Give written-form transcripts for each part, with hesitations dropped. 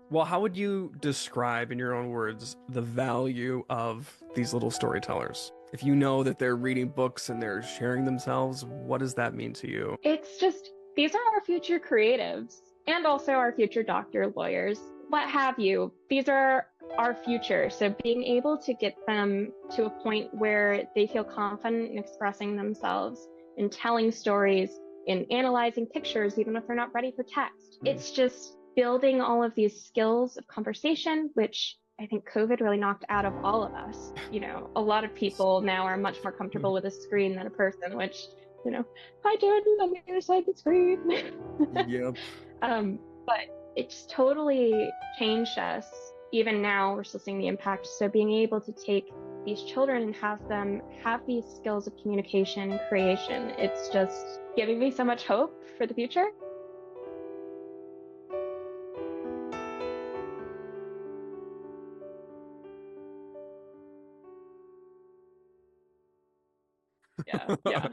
Well, how would you describe, in your own words, the value of these little storytellers? If you know that they're reading books and they're sharing themselves, what does that mean to you? It's just, these are our future creatives and also our future doctor, lawyers, what have you. These are our future. So being able to get them to a point where they feel confident in expressing themselves, in telling stories, in analyzing pictures, even if they're not ready for text. Mm. It's just building all of these skills of conversation, which I think COVID really knocked out of all of us. A lot of people now are much more comfortable with a screen than a person, which, you know, hi Jordan on the other side of the screen. Yep. But it's totally changed us. Even now, we're still seeing the impact. So being able to take these children and have them have these skills of communication, creation, it's just giving me so much hope for the future. Yeah, yeah.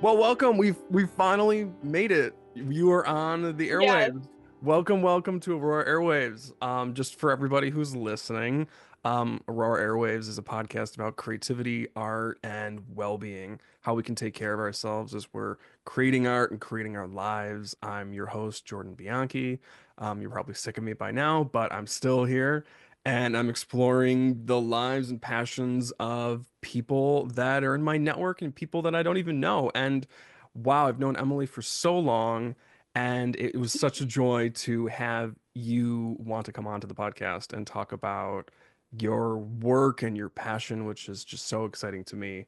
Well, welcome. We've finally made it. You are on the Yes. airwaves. Welcome to Aurora Airwaves. Just for everybody who's listening, Aurora Airwaves is a podcast about creativity, art, and well-being. How we can take care of ourselves as we're creating art and creating our lives. I'm your host, Jordan Bianchi. You're probably sick of me by now, but I'm still here and I'm exploring the lives and passions of people that are in my network and people that I don't even know. And wow, I've known Emily for so long, and it was such a joy to have you want to come onto the podcast and talk about your work and your passion, which is just so exciting to me.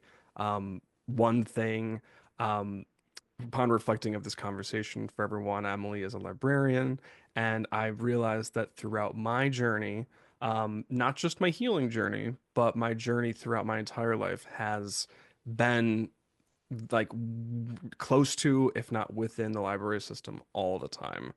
One thing, um, upon reflecting of this conversation for everyone, Emily is a librarian, and I've realized that throughout my journey, not just my healing journey, but my journey throughout my entire life has been like close to, if not within the library system all the time.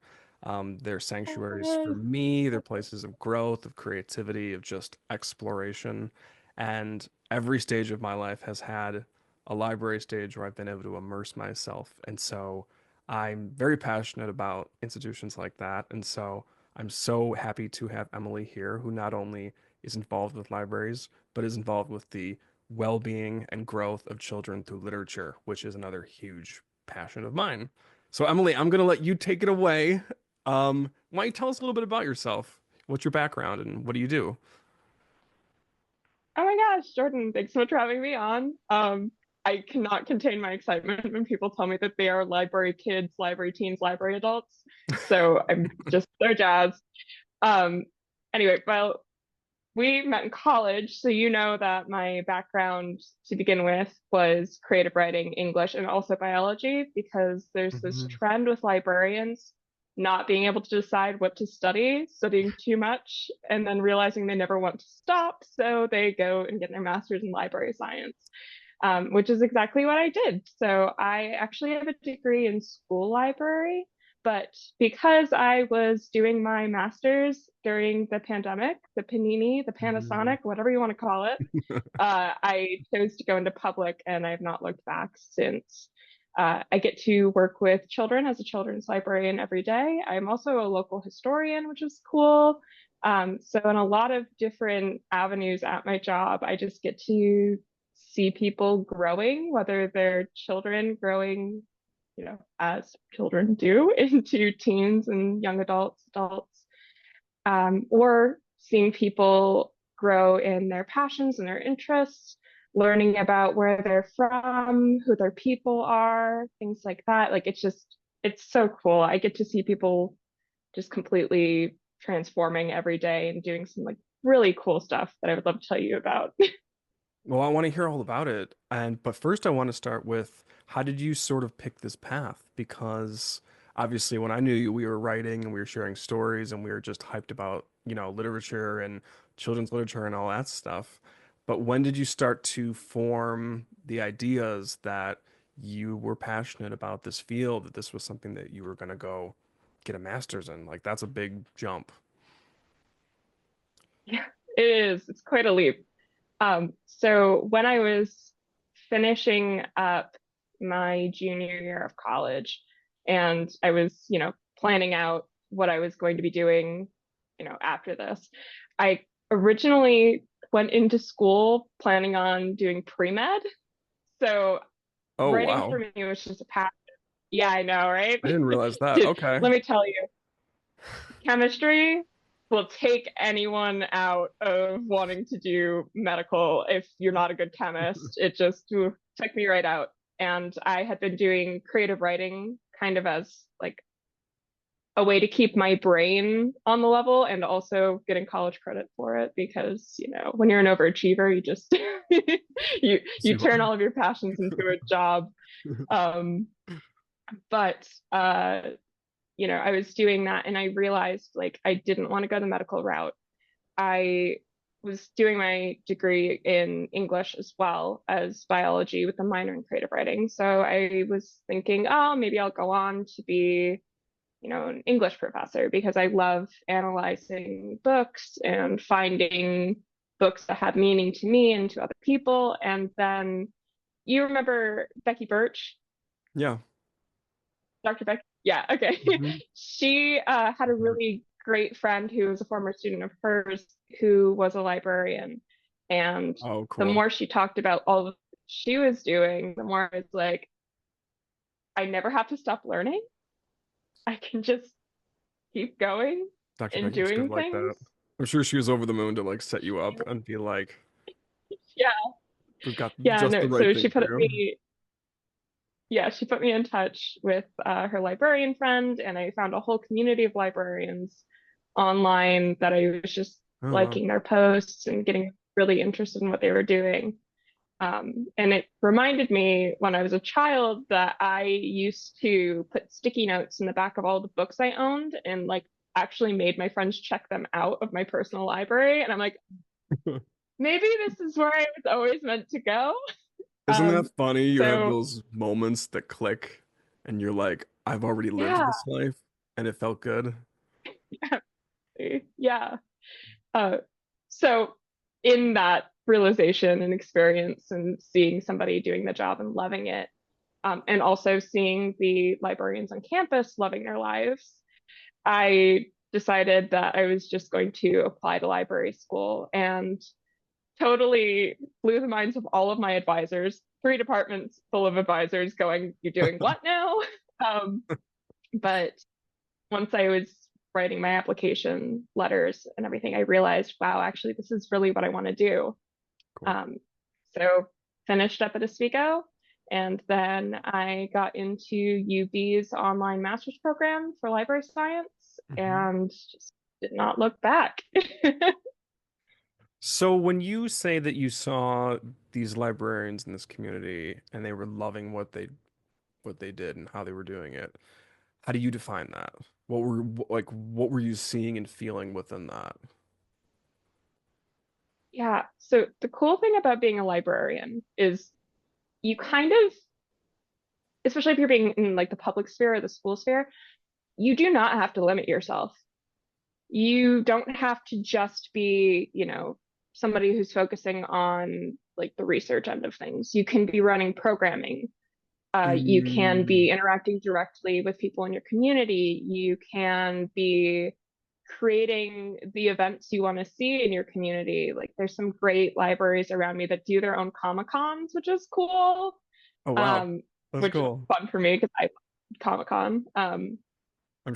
They're sanctuaries for Yes. me, they're places of growth, of creativity, of just exploration. And every stage of my life has had a library stage where I've been able to immerse myself. And so I'm very passionate about institutions like that. And so I'm so happy to have Emily here, who not only is involved with libraries, but is involved with the well-being and growth of children through literature, which is another huge passion of mine. So Emily, I'm gonna let you take it away. Why don't you tell us a little bit about yourself? What's your background and what do you do? Oh my gosh, Jordan, thanks so much for having me on. I cannot contain my excitement when people tell me that they are library kids, library teens, library adults. So I'm just so jazzed. Um, anyway, well, we met in college, so you know that my background to begin with was creative writing, English, and also biology, because there's this Mhm. trend with librarians not being able to decide what to study, studying too much, and then realizing they never want to stop, so they go and get their master's in library science, which is exactly what I did. So I actually have a degree in school library. But because I was doing my master's during the pandemic, the Panini, the Mhm. Panasonic, whatever you want to call it, I chose to go into public and I have not looked back since. I get to work with children as a children's librarian every day. I'm also a local historian, which is cool. So, in a lot of different avenues at my job, I just get to see people growing, whether they're children growing, as children do, into teens and young adults, or seeing people grow in their passions and their interests, learning about where they're from, who their people are, things like that. Like it's so cool. I get to see people just completely transforming every day and doing some like really cool stuff that I would love to tell you about. Well, I want to hear all about it. And but first I want to start with how did you sort of pick this path? Because obviously when I knew you, we were writing and we were sharing stories and we were just hyped about, literature and children's literature and all that stuff. But when did you start to form the ideas that you were passionate about this field, that this was something that you were going to go get a master's in? Like that's a big jump. Yeah, it is. It's quite a leap. So when I was finishing up my junior year of college and I was, planning out what I was going to be doing, after this. I originally went into school planning on doing pre-med. So Oh, writing for wow. me was just a passion. Yeah, I know, right? I didn't realize that. Dude, Okay. let me tell you, chemistry will take anyone out of wanting to do medical if you're not a good chemist. It just took me right out. And I had been doing creative writing kind of as like a way to keep my brain on the level and also getting college credit for it because, when you're an overachiever, you just you See what? turn all of your passions into a job. Um, but I was doing that and I realized like I didn't want to go the medical route. I was doing my degree in English as well as biology with a minor in creative writing. So I was thinking, oh, maybe I'll go on to be, an English professor because I love analyzing books and finding books that have meaning to me and to other people. And then you remember Becky Birch? Yeah. Dr. Beck? Yeah, okay. Hmm. She had a really great friend who was a former student of hers who was a librarian. And Oh, the cool. more she talked about all the she was doing, the more it's like, I never have to stop learning. I can just keep going Dr. and Becky's good doing like things. that. I'm sure she was over the moon to like set you up and be like, Yeah, we've got yeah, just the no. right So thing for you. she put me in touch with her librarian friend, and I found a whole community of librarians online that I was just Oh, wow. liking their posts and getting really interested in what they were doing. And it reminded me when I was a child that I used to put sticky notes in the back of all the books I owned and like actually made my friends check them out of my personal library. And I'm like, maybe this is where I was always meant to go. Isn't that funny? You have So those moments that click and you're like, I've already lived yeah, this life and it felt good. yeah. Uh, so in that realization and experience and seeing somebody doing the job and loving it, and also seeing the librarians on campus loving their lives, I decided that I was just going to apply to library school and totally blew the minds of all of my advisors. 3 departments full of advisors going, "You're doing what now?" Um, but once I was writing my application letters and everything, I realized, wow, actually, this is really what I want to do. Cool. Um, so finished up at Oswego, and then I got into UB's online master's program for library science Hmm. and just did not look back. So when you say that you saw these librarians in this community and they were loving what they did and how they were doing it, how do you define that? What were you seeing and feeling within that? Yeah. So the cool thing about being a librarian is you kind of, especially if you're being in like the public sphere or the school sphere, you do not have to limit yourself. You don't have to just be, somebody who's focusing on like the research end of things. You can be running programming. You can Mm. be interacting directly with people in your community. You can be creating the events you want to see in your community. Like there's some great libraries around me that do their own Comic Cons, which is cool. Oh, wow. Um, That's which is cool. fun for me because I love Comic Con. I'm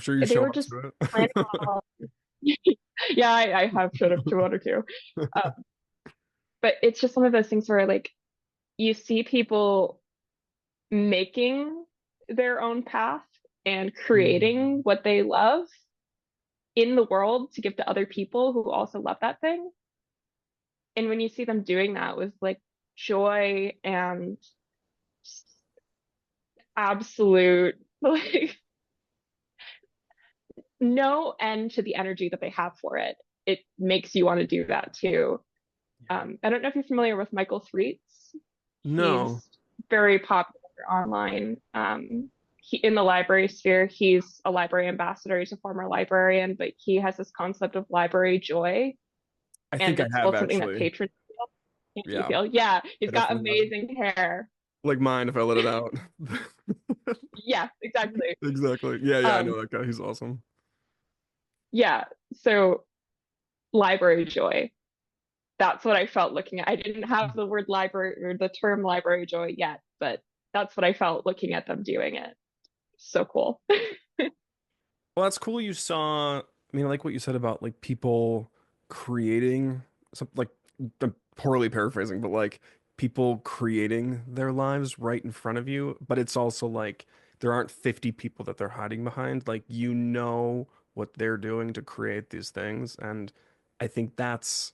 sure you They show were up just to planning it. all. Yeah, I have showed up to one or two. Uh, but it's just one of those things where like you see people making their own path and creating Mm. what they love in the world to give to other people who also love that thing. And when you see them doing that with like joy and absolute like no end to the energy that they have for it, it makes you want to do that too. I don't know if you're familiar with Michael Threets. No. He's very popular online. In the library sphere, he's a library ambassador. He's a former librarian, but he has this concept of library joy, I think and I it's have both something that actually. patrons feel and you Yeah, feel. Yeah, I he's got definitely have. amazing hair. Like mine if I let it out. Yeah, exactly. Exactly. Yeah, yeah, I Um, know that guy. He's awesome. yeah, so library joy. That's what I felt looking at. I didn't have the word library or the term library joy yet, but that's what I felt looking at them doing it. So cool. Well, that's cool you saw. I mean, I like what you said about like people creating something like I'm poorly paraphrasing, but like people creating their lives right in front of you. But it's also like there aren't 50 people that they're hiding behind. Like you know what they're doing to create these things. And I think that's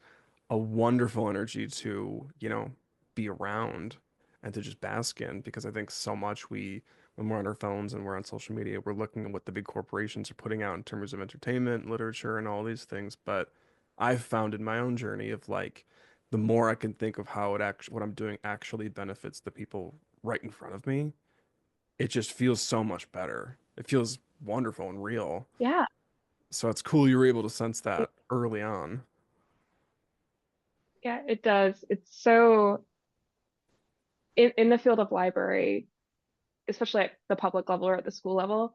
a wonderful energy to, be around and to just bask in because I think so much when we're on our phones and we're on social media, we're looking at what the big corporations are putting out in terms of entertainment, literature, and all these things. But I've found in my own journey of like, the more I can think of how it actually, what I'm doing actually benefits the people right in front of me, it just feels so much better. It feels wonderful and real. Yeah, So it's cool you were able to sense it, that early on. yeah, it does. It's so in the field of library, especially at the public level or at the school level,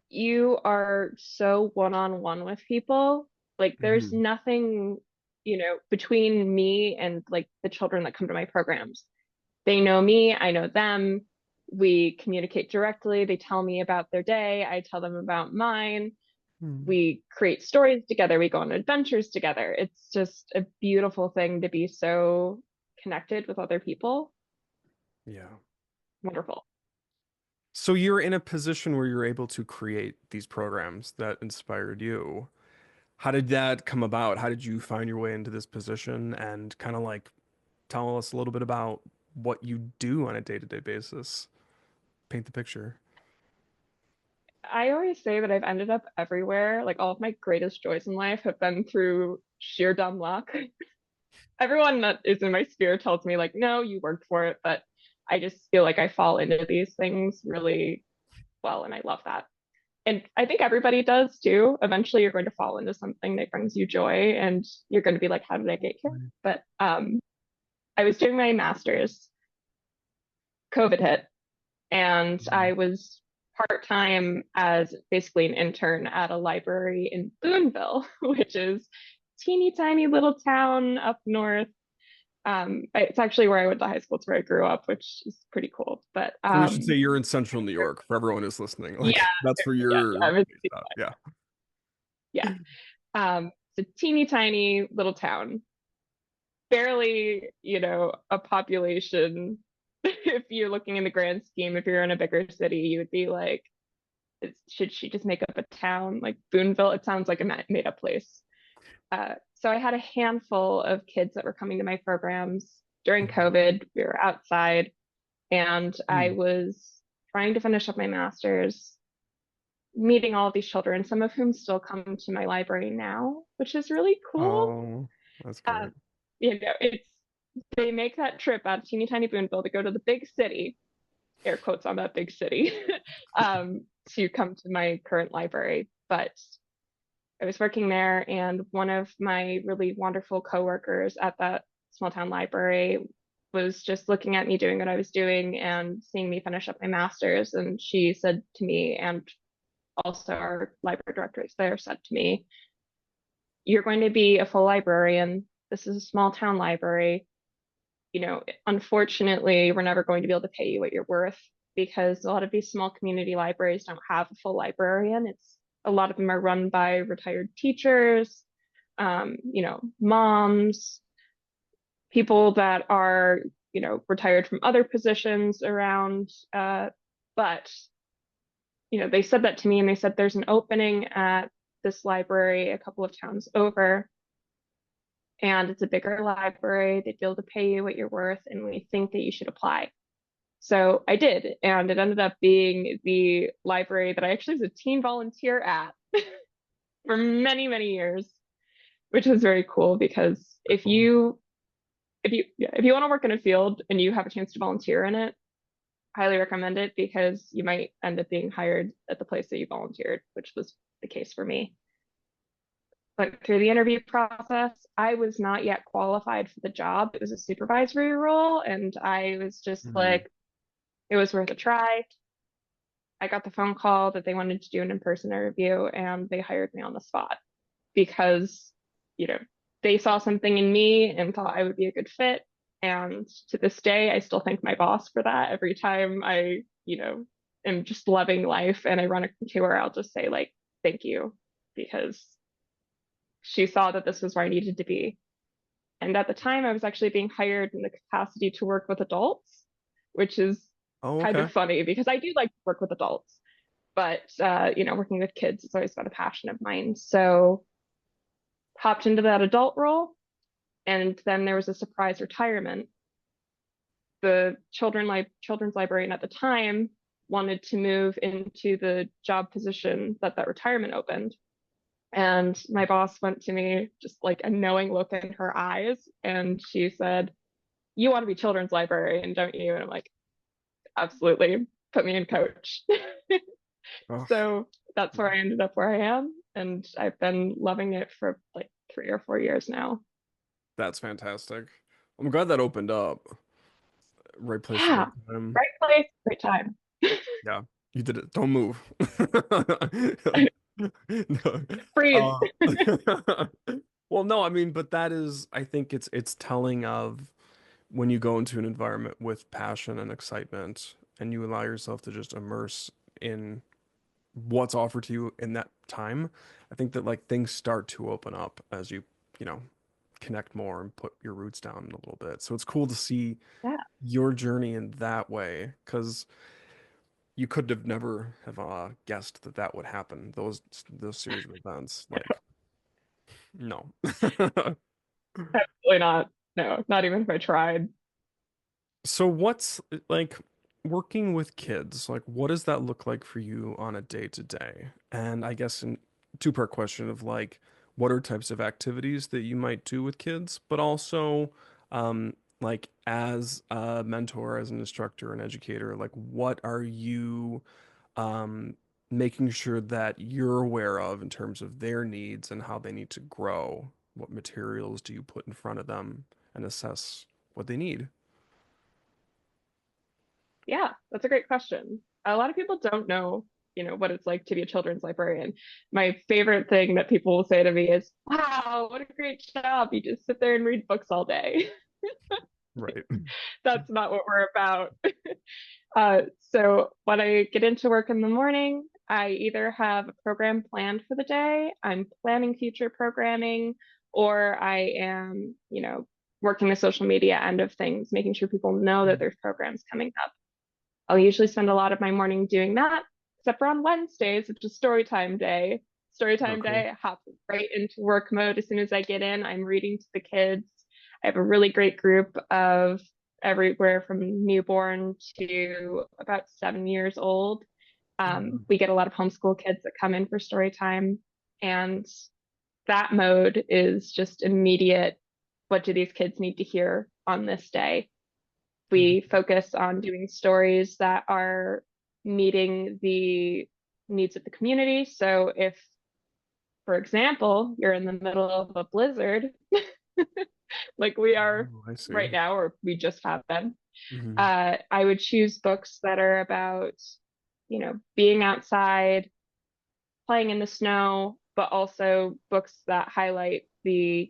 you are so one-on-one with people. Like there's Hmm. nothing, between me and like the children that come to my programs. They know me, I know them. We communicate directly. They tell me about their day, I tell them about mine. Hmm. We create stories together, we go on adventures together. It's just a beautiful thing to be so connected with other people. Yeah. Wonderful. So you're in a position where you're able to create these programs that inspired you. How did that come about? How did you find your way into this position and kind of like tell us a little bit about what you do on a day-to-day basis? Paint the picture. I always say that I've ended up everywhere. Like all of my greatest joys in life have been through sheer dumb luck. Everyone that is in my sphere tells me, like, no, you worked for it, but I just feel like I fall into these things really well, and I love that. And I think everybody does too. Eventually, you're going to fall into something that brings you joy, and you're going to be like, how did I get here? Right. But I was doing my master's, COVID hit, and Mhm. I was part-time as basically an intern at a library in Boonville, which is teeny tiny little town up north. It's actually where I went to high school. It's where I grew up, which is pretty cool. But So we should say you're in central New York for everyone who's listening. yeah, Like that's where yeah, you're yeah, based out. Yeah. yeah. It's a teeny tiny little town, barely, a population. If you're looking in the grand scheme, if you're in a bigger city, you would be like, should she just make up a town like Boonville? It sounds like a made up place. So I had a handful of kids that were coming to my programs during COVID. We were outside, and I Mhm. was trying to finish up my master's, meeting all of these children, some of whom still come to my library now, which is really cool. Oh, that's Um, great. it's they make that trip out of teeny tiny Boonville to go to the big city, air quotes on that big city, to come to my current library. But I was working there, and one of my really wonderful coworkers at that small town library was just looking at me doing what I was doing and seeing me finish up my master's. And she said to me, and also our library directors there said to me, you're going to be a full librarian. This is a small town library. Unfortunately, we're never going to be able to pay you what you're worth because a lot of these small community libraries don't have a full librarian. It's a lot of them are run by retired teachers, moms, people that are, retired from other positions around. But, they said that to me and they said there's an opening at this library a couple of towns over, and it's a bigger library. They'd be able to pay you what you're worth, and we think that you should apply. So I did, and it ended up being the library that I actually was a teen volunteer at for many, many years, which was very cool because if Wonderful. you if you want to work in a field and you have a chance to volunteer in it, highly recommend it because you might end up being hired at the place that you volunteered, which was the case for me. But through the interview process, I was not yet qualified for the job. It was a supervisory role, and I was just Mhm. like, it was worth a try. I got the phone call that they wanted to do an in-person interview, and they hired me on the spot. because, you know, they saw something in me and thought I would be a good fit. And to this day, I still thank my boss for that. Every time I, am just loving life and I run into her, I'll just say, like, thank you, because she saw that this was where I needed to be. And at the time, I was actually being hired in the capacity to work with adults, which is Oh, kind okay. of funny because I do like to work with adults, but working with kids has always been a passion of mine. So hopped into that adult role, and then there was a surprise retirement. The children's librarian at the time wanted to move into the job position that retirement opened. And my boss went to me, just like a knowing look in her eyes, and she said, "You want to be children's librarian, don't you?" And I'm like, "Absolutely. Put me in coach." Oh, So that's where I ended up where I am. And I've been loving it for like 3 or 4 years now. that's fantastic. I'm glad that opened up. Right place, right Yeah. time. Right place, right time. Yeah, you did it. Don't move. No. Freeze. Uh, well, no, I mean, but that is, I think it's telling of when you go into an environment with passion and excitement and you allow yourself to just immerse in what's offered to you in that time. I think that like things start to open up as you know, connect more and put your roots down a little bit. So it's cool to see Yeah. your journey in that way because you could have never have guessed that that would happen. Those series of events, like no. Absolutely not. No, not even if I tried. So what's like working with kids? Like, what does that look like for you on a day to day? And I guess in two-part question of like, what are types of activities that you might do with kids, but also, like as a mentor, as an instructor, an educator, like what are you um, making sure that you're aware of in terms of their needs and how they need to grow? What materials do you put in front of them and assess what they need? Yeah, that's a great question. A lot of people don't know, what it's like to be a children's librarian. My favorite thing that people will say to me is, "Wow, what a great job. You just sit there and read books all day." Right. That's not what we're about. So when I get into work in the morning, I either have a program planned for the day, I'm planning future programming, or I am, working the social media end of things, making sure people know that there's programs coming up. I'll usually spend a lot of my morning doing that, except for on Wednesdays, which is story time day. Story Oh, time cool. day, I hop right into work mode as soon as I get in. I'm reading to the kids. I have a really great group of everywhere from newborn to about 7 years old. Mhm. We get a lot of homeschool kids that come in for story time, and that mode is just immediate. What do these kids need to hear on this day? We focus on doing stories that are meeting the needs of the community. So if, for example, you're in the middle of a blizzard, like we are Oh, I see. right now, or we just have been, Hmm. I would choose books that are about, being outside, playing in the snow, but also books that highlight the,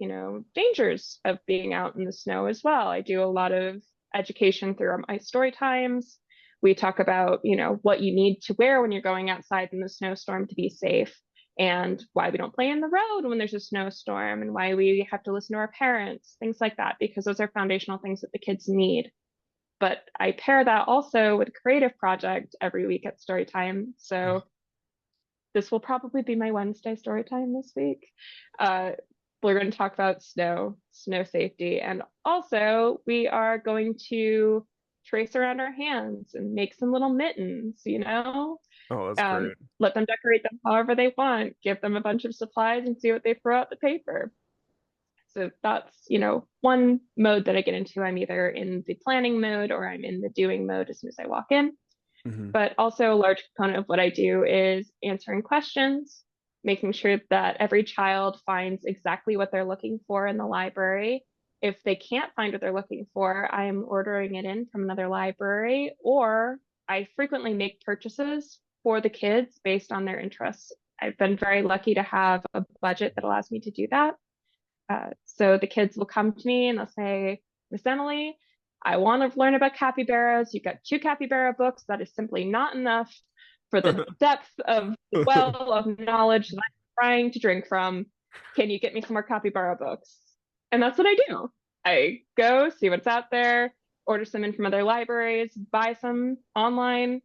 dangers of being out in the snow as well. I do a lot of education through my story times. We talk about, what you need to wear when you're going outside in the snowstorm to be safe, and why we don't play in the road when there's a snowstorm, and why we have to listen to our parents, things like that, because those are foundational things that the kids need. But I pair that also with a creative project every week at story time. So this will probably be my Wednesday story time this week. Uh, we're going to talk about snow safety, and also we are going to trace around our hands and make some little mittens, Oh, that's great. let them decorate them however they want, give them a bunch of supplies and see what they throw out the paper. So that's, one mode that I get into. I'm either in the planning mode or I'm in the doing mode as soon as I walk in. Hmm. But also a large component of what I do is answering questions, making sure that every child finds exactly what they're looking for in the library. If they can't find what they're looking for, I am ordering it in from another library, or I frequently make purchases for the kids based on their interests. I've been very lucky to have a budget that allows me to do that. So the kids will come to me and they'll say, Miss Emily, I want to learn about capybaras. You've got two capybara books. That is simply not enough for the depth of the well of knowledge that I'm trying to drink from. Can you get me some more capybara books? And that's what I do. I go see what's out there, order some in from other libraries, buy some online,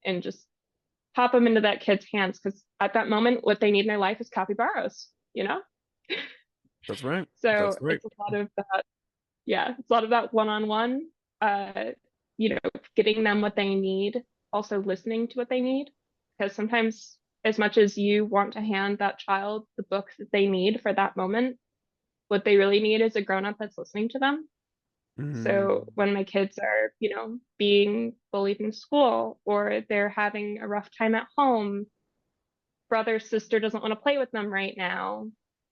and just pop them into that kid's hands because at that moment, what they need in their life is capybaras, you know? That's right. So That's right. it's a lot of that, yeah, it's a lot of that one-on-one, uh, you know, getting them what they need, also listening to what they need. Because sometimes, as much as you want to hand that child the book that they need for that moment, what they really need is a grown-up that's listening to them. Mm. So when my kids are, being bullied in school or they're having a rough time at home, brother, sister doesn't want to play with them right now.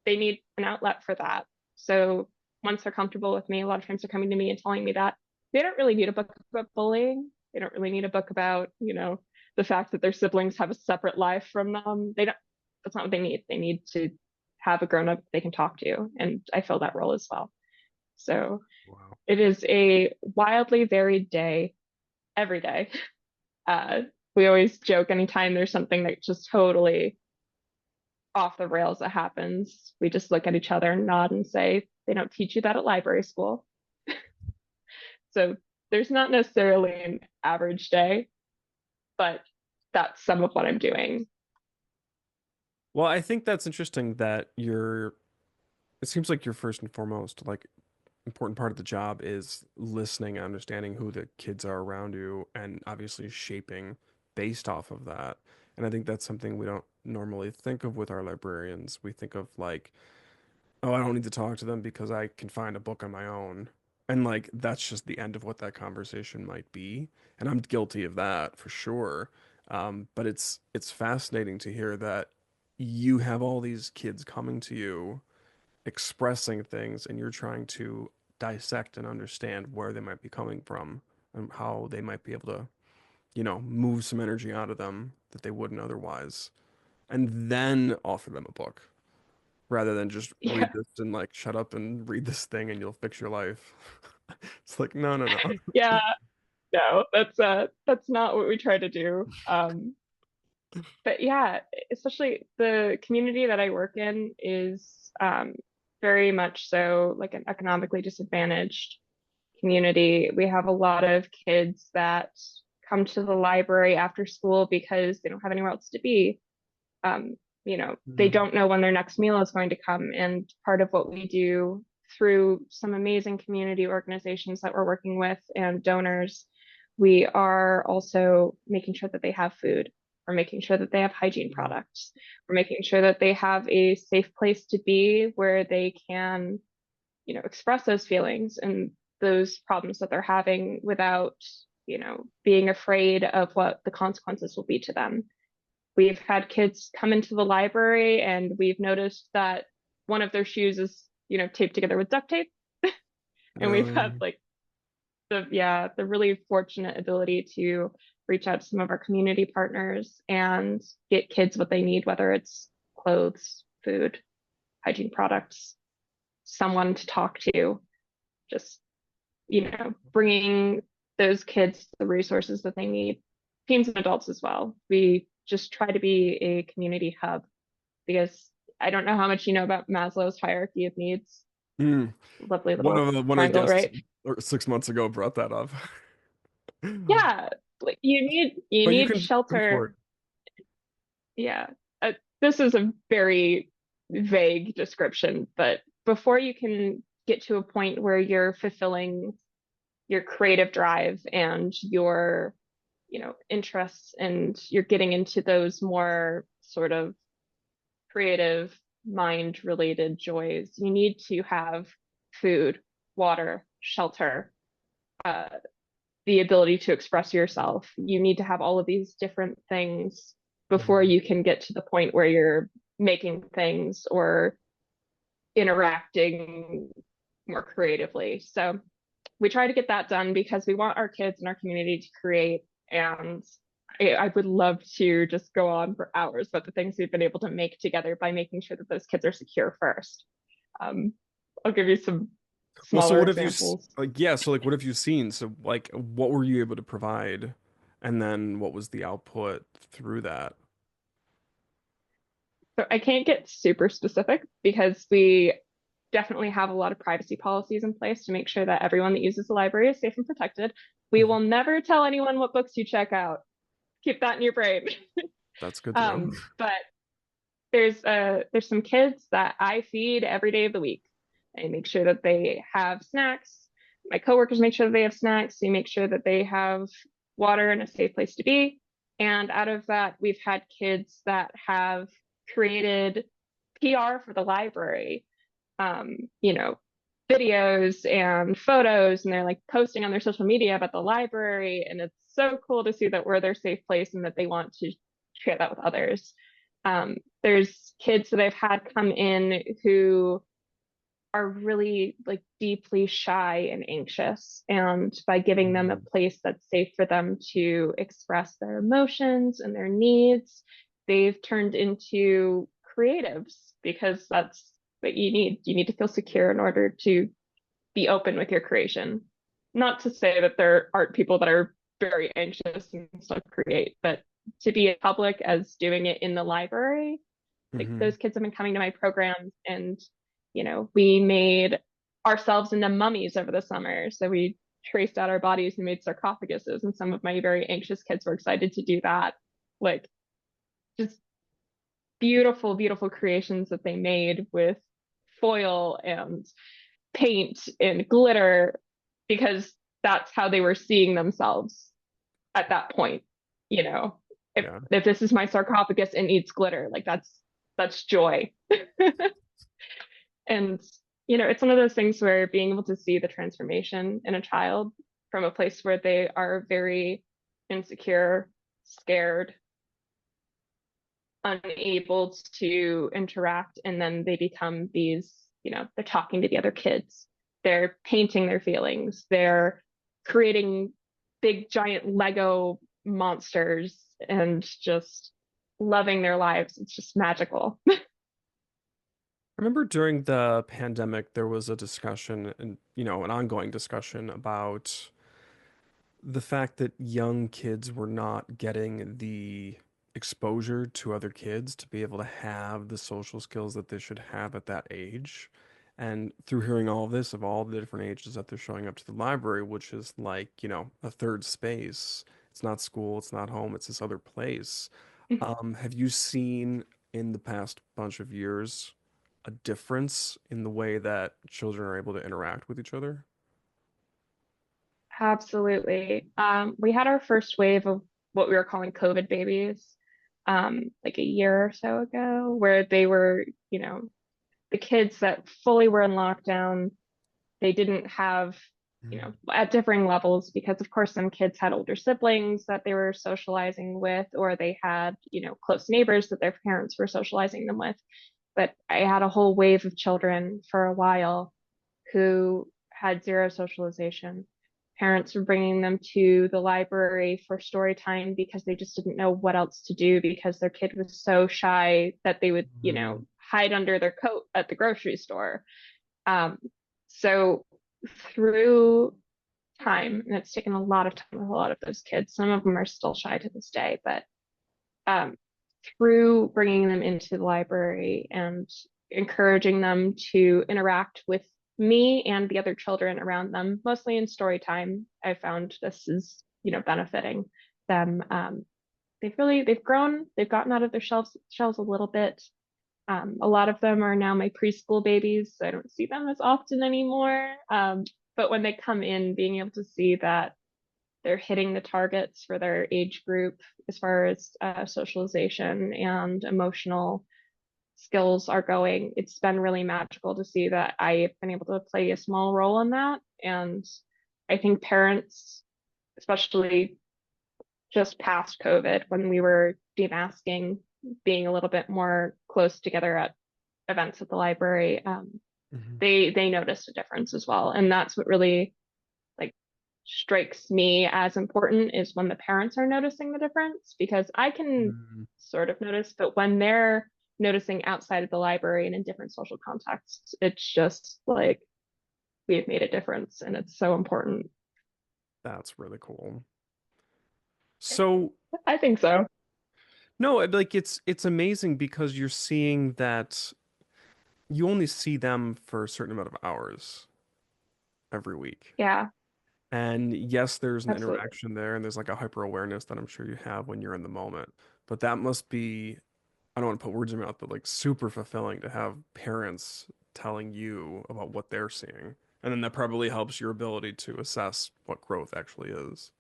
They need an outlet for that. So once they're comfortable with me, a lot of times they're coming to me and telling me that they don't really need a book about bullying. They don't really need a book about, the fact that their siblings have a separate life from them. That's not what they need. They need to have a grown up they can talk to. And I fill that role as well. So Wow. it is a wildly varied day every day. Uh, we always joke anytime there's something that just totally off the rails that happens, we just look at each other and nod and say, they don't teach you that at library school. So there's not necessarily an average day, but that's some of what I'm doing. Well, I think that's interesting that it seems like your first and foremost, like important part of the job is listening and understanding who the kids are around you and obviously shaping based off of that. And I think that's something we don't normally think of with our librarians. We think of like, oh, I don't need to talk to them because I can find a book on my own. And like that's just the end of what that conversation might be. And I'm guilty of that for sure. But it's fascinating to hear that you have all these kids coming to you expressing things and you're trying to dissect and understand where they might be coming from and how they might be able to, move some energy out of them that they wouldn't otherwise. And then offer them a book rather than just read Yeah, this and like shut up and read this thing and you'll fix your life. It's like, no, no, no. yeah, no, that's not what we try to do. But yeah, especially the community that I work in is very much so like an economically disadvantaged community. We have a lot of kids that come to the library after school because they don't have anywhere else to be. Um, they Mm. don't know when their next meal is going to come. And part of what we do through some amazing community organizations that we're working with and donors, we are also making sure that they have food. We're making sure that they have hygiene products. We're making sure that they have a safe place to be where they can, express those feelings and those problems that they're having without, being afraid of what the consequences will be to them. We've had kids come into the library and we've noticed that one of their shoes is, taped together with duct tape. And we've had Um, like the really fortunate ability to reach out to some of our community partners and get kids what they need, whether it's clothes, food, hygiene products, someone to talk to, just, bringing those kids the resources that they need, teens and adults as well. We just try to be a community hub because I don't know how much you know about Maslow's hierarchy of needs. mm. Lovely One little of the triangle, guests right? 6 months ago brought that up. Yeah, like you But you need can go for it. shelter. Yeah. This is a very vague description, but before you can get to a point where you're fulfilling your creative drive and your, interests and you're getting into those more sort of creative mind related joys, you need to have food, water, shelter, uh, the ability to express yourself. You need to have all of these different things before Mhm. you can get to the point where you're making things or interacting more creatively. So we try to get that done because we want our kids and our community to create. And I would love to just go on for hours about the things we've been able to make together by making sure that those kids are secure first. Um, I'll give you some Well, so smaller what have examples. like, yeah, so like what have you seen? So like what were you able to provide? And then what was the output through that? So I can't get super specific because we definitely have a lot of privacy policies in place to make sure that everyone that uses the library is safe and protected. We Mhm. will never tell anyone what books you check out. Keep that in your brain. That's good to know. But there's some kids that I feed every day of the week. I make sure that they have snacks. My coworkers make sure that they have snacks. We make sure that they have water and a safe place to be. And out of that, we've had kids that have created PR for the library, you know, videos and photos, and they're like posting on their social media about the library. And it's so cool to see that we're their safe place and that they want to share that with others. There's kids that I've had come in who are really like deeply shy and anxious. And by giving them a Mhm. place that's safe for them to express their emotions and their needs, they've turned into creatives because that's what you need. You need to feel secure in order to be open with your creation. Not to say that there aren't people that are very anxious and still create, but to be as public as doing it in the library, like Mhm. those kids have been coming to my programs and, we made ourselves into mummies over the summer. So we traced out our bodies and made sarcophaguses, and some of my very anxious kids were excited to do that. Like just beautiful, beautiful creations that they made with foil and paint and glitter because that's how they were seeing themselves at that point. You know, if Yeah. if this is my sarcophagus and needs glitter, like that's joy. And it's one of those things where being able to see the transformation in a child from a place where they are very insecure, scared, unable to interact, and then they become these, they're talking to the other kids, they're painting their feelings, they're creating big giant Lego monsters and just loving their lives. It's just magical. I remember during the pandemic there was a discussion and an ongoing discussion about the fact that young kids were not getting the exposure to other kids to be able to have the social skills that they should have at that age. And through hearing all of this, of all the different ages that they're showing up to the library, which is like, a third space. It's not school, it's not home, it's this other place. Have you seen in the past bunch of years a difference in the way that children are able to interact with each other? Absolutely. We had our first wave of what we were calling COVID babies, like a year or so ago, where they were, the kids that fully were in lockdown. They didn't have, at differing levels, because of course some kids had older siblings that they were socializing with, or they had, close neighbors that their parents were socializing them with. But I had a whole wave of children for a while who had zero socialization. Parents were bringing them to the library for story time because they just didn't know what else to do because their kid was so shy that they would, Mhm. hide under their coat at the grocery store. Um, so through time, and it's taken a lot of time with a lot of those kids, some of them are still shy to this day, but um, through bringing them into the library and encouraging them to interact with me and the other children around them, mostly in story time, I found this is, benefiting them. They've grown, they've gotten out of their shells a little bit. A lot of them are now my preschool babies, so I don't see them as often anymore. But when they come in, being able to see that they're hitting the targets for their age group as far as socialization and emotional skills are going, it's been really magical to see that I've been able to play a small role in that. And I think parents, especially just past COVID, when we were demasking, being a little bit more close together at events at the library, Mhm. they noticed a difference as well. And that's what really like strikes me as important is when the parents are noticing the difference, because I can Mm, sort of notice, but when they're noticing outside of the library and in different social contexts, it's just like we've made a difference and it's so important. that's really cool. So, I think so. no, like it's amazing because you're seeing that you only see them for a certain amount of hours every week. Yeah, And yes, there's an absolutely. interaction there, and there's like a hyper awareness that I'm sure you have when you're in the moment. But that must be, I don't want to put words in your mouth, but like super fulfilling to have parents telling you about what they're seeing. And then that probably helps your ability to assess what growth actually is.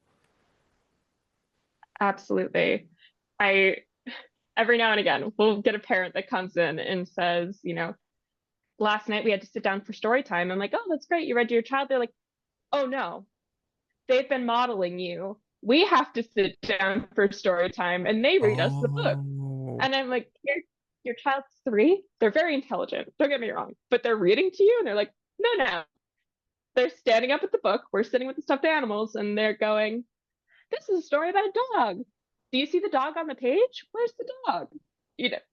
Absolutely. I every now and again we'll get a parent that comes in and says, last night we had to sit down for story time. I'm like, oh, that's great. You read to your child. They're like, oh no, they've been modeling you. We have to sit down for story time and they read us the book. Oh, And I'm like, your child's 3. They're very intelligent. Don't get me wrong, but they're reading to you and they're like, no, no. They're standing up at the book. We're sitting with the stuffed animals and they're going, this is a story about a dog. Do you see the dog on the page? Where's the dog?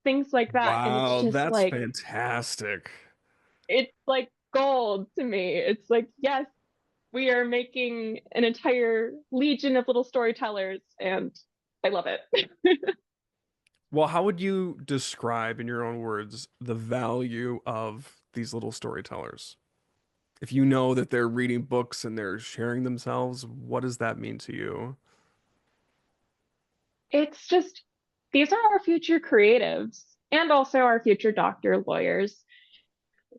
Things like that. And wow, that's fantastic. it's like gold to me. It's like, yes, we are making an entire legion of little storytellers, and I love it. Well, how would you describe, in your own words, the value of these little storytellers? If you know that they're reading books and they're sharing themselves, what does that mean to you? It's just, these are our future creatives and also our future doctor, lawyers,